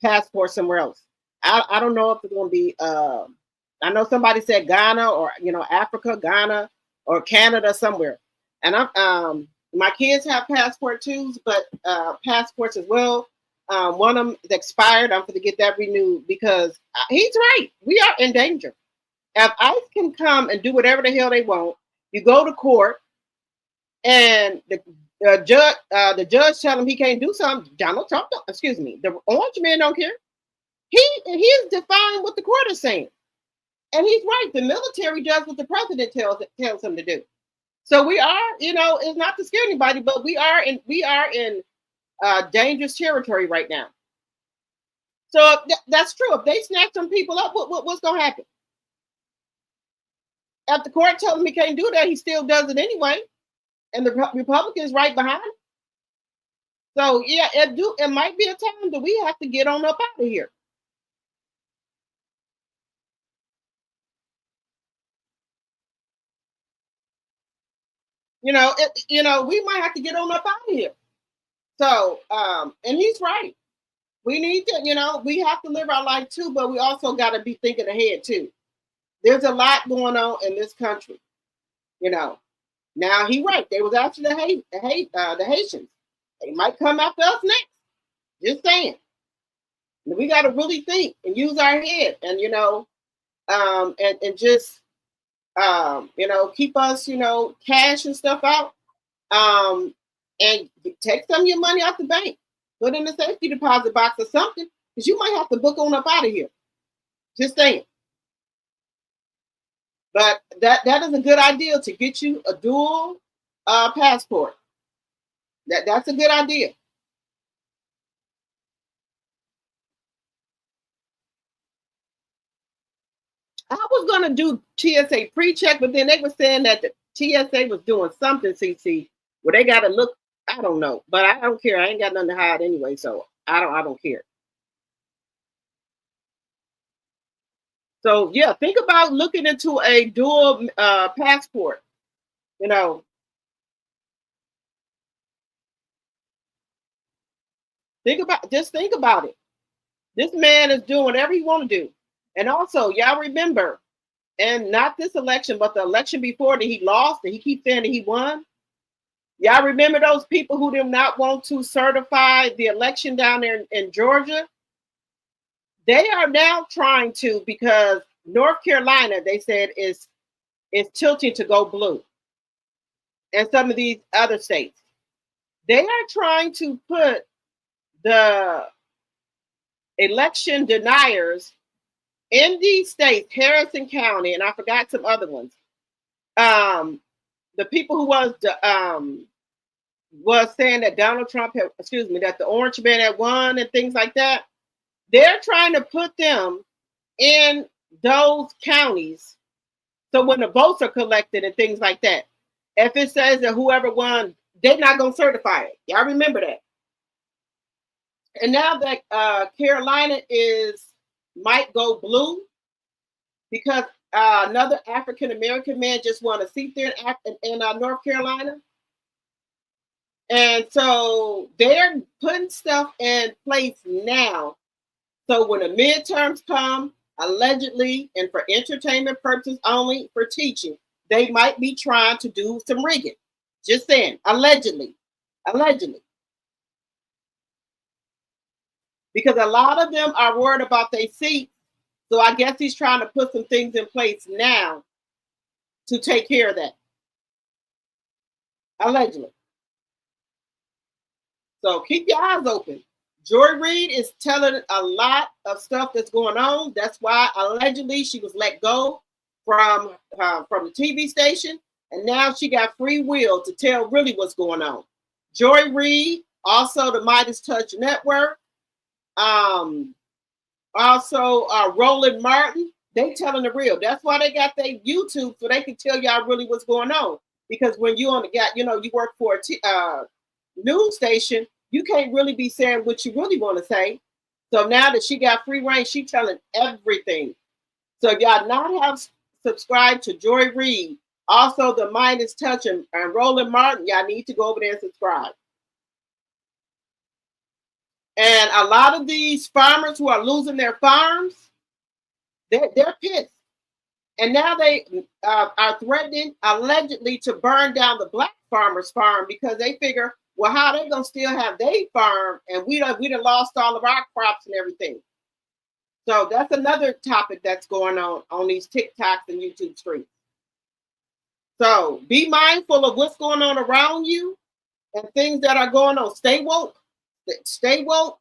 passport somewhere else. I don't know if it's gonna be. I know somebody said Ghana or Africa, Ghana or Canada somewhere, and I'm my kids have passport too, but passports as well. One of them is expired. I'm going to get that renewed because he's right. We are in danger. If ICE can come and do whatever the hell they want, you go to court, and the judge tell him he can't do something. Donald Trump, excuse me, the orange man don't care. He's defying what the court is saying, and he's right. The military does what the president tells him to do. So we are, it's not to scare anybody, but we are in dangerous territory right now. So that's true. If they snatch some people up, what's going to happen? If the court tells him he can't do that, he still does it anyway, and the Republicans right behind him. So yeah, it might be a time that we have to get on up out of here. We might have to get on up out of here. So, and he's right. We need to, we have to live our life too, but we also got to be thinking ahead too. There's a lot going on in this country. Now he's right. They was after the Haitians. They might come after us next. Just saying. We got to really think and use our head, and and just keep us cash and stuff out, and take some of your money out the bank, put in a safety deposit box or something, because you might have to book on up out of here. Just saying. But that is a good idea to get you a dual passport. That's a good idea. I was gonna do TSA pre-check, but then they were saying that the TSA was doing something, CC, Well, they got to look. I don't know, but I don't care. I ain't got nothing to hide anyway, so I don't care. So yeah, think about looking into a dual passport. You know, think about it. This man is doing whatever he want to do. And also, y'all remember, and not this election, but the election before that he lost, and he keeps saying that he won. Y'all remember those people who did not want to certify the election down there in Georgia? They are now trying to, because North Carolina, they said, is tilting to go blue. And some of these other states. They are trying to put the election deniers in these states, Harrison County, and I forgot some other ones. The people who was saying that Donald Trump had, that the orange man had won and things like that. They're trying to put them in those counties. So when the votes are collected and things like that, if it says that whoever won, they're not going to certify it. Y'all remember that. And now that Carolina might go blue because another African-American man just won a seat there in North Carolina. And so they're putting stuff in place now. So when the midterms come, allegedly, and for entertainment purposes only, for teaching, they might be trying to do some rigging. Just saying, allegedly. Because a lot of them are worried about their seats. So I guess he's trying to put some things in place now to take care of that. Allegedly. So keep your eyes open. Joy Reid is telling a lot of stuff that's going on. That's why allegedly she was let go from the TV station, and now she got free will to tell really what's going on. Joy Reid, also the Midas Touch Network, also Roland Martin, they telling the real. That's why they got their YouTube, so they can tell y'all really what's going on. Because when you you work for a news station, you can't really be saying what you really want to say. So now that she got free reign, she telling everything. So if y'all not have subscribed to Joy Reid, also the Midas Touch and Roland Martin, y'all need to go over there and subscribe. And a lot of these farmers who are losing their farms, they're pissed. And now they are threatening, allegedly, to burn down the black farmers' farm because they figure, well, how they gonna still have their farm and we done lost all of our crops and everything. So that's another topic that's going on these TikToks and YouTube streams. So be mindful of what's going on around you and things that are going on. Stay woke. Stay woke.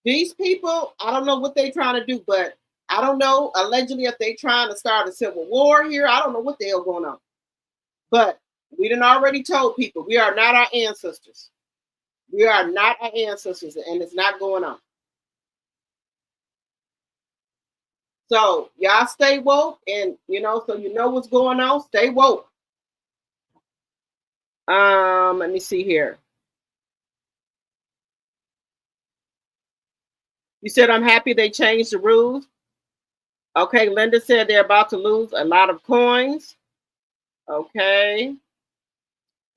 These people, I don't know what they're trying to do, but I don't know, allegedly, if they're trying to start a civil war here. I don't know what the hell going on. But we done already told people we are not our ancestors. We are not our ancestors, and it's not going on. So y'all stay woke, and so you know what's going on. Stay woke. Let me see here. You said I'm happy they changed the rules. Okay, Linda said they're about to lose a lot of coins. Okay.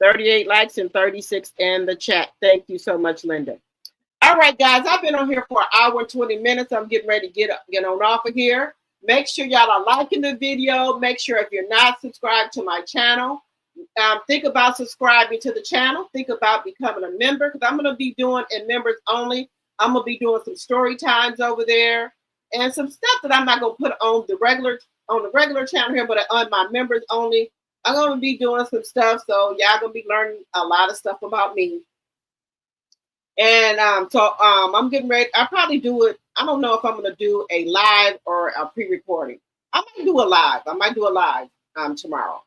38 likes and 36 in the chat. Thank you so much, Linda. All right, guys, I've been on here for an hour and 20 minutes. I'm getting ready to get on off of here. Make sure y'all are liking the video. Make sure if you're not subscribed to my channel, think about subscribing to the channel. Think about becoming a member, because I'm going to be doing in members only. I'm going to be doing some story times over there and some stuff that I'm not going to put on the regular channel here, but on my members only. I'm going to be doing some stuff, so y'all going to be learning a lot of stuff about me. And I'm getting ready. I'll probably do it. I don't know if I'm going to do a live or a pre-recording. I might do a live tomorrow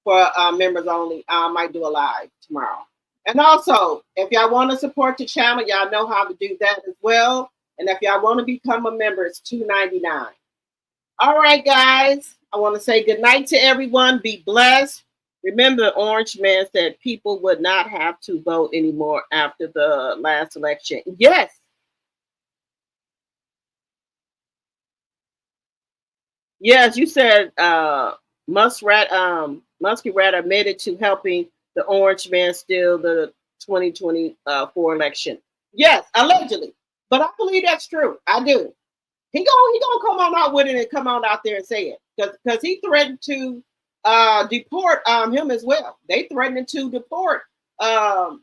for members only. I might do a live tomorrow. And also, if y'all want to support the channel, y'all know how to do that as well. And if y'all want to become a member, it's $2.99. All right, guys. I want to say good night to everyone. Be blessed. Remember, the Orange Man said people would not have to vote anymore after the last election. Yes. Yes, you said Muskie Rat admitted to helping the Orange Man steal the 2024 election. Yes, allegedly. But I believe that's true. I do. He gonna come on out with it and come on out there and say it. Because he threatened to deport him as well. They threatened to deport the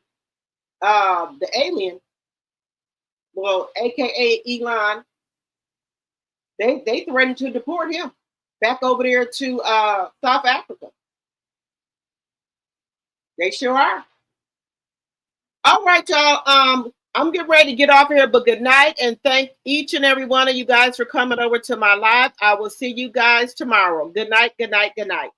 alien, well, aka Elon. They threatened to deport him back over there to South Africa. They sure are. All right, y'all. I'm getting ready to get off here, but good night, and thank each and every one of you guys for coming over to my live. I will see you guys tomorrow. Good night, good night, good night.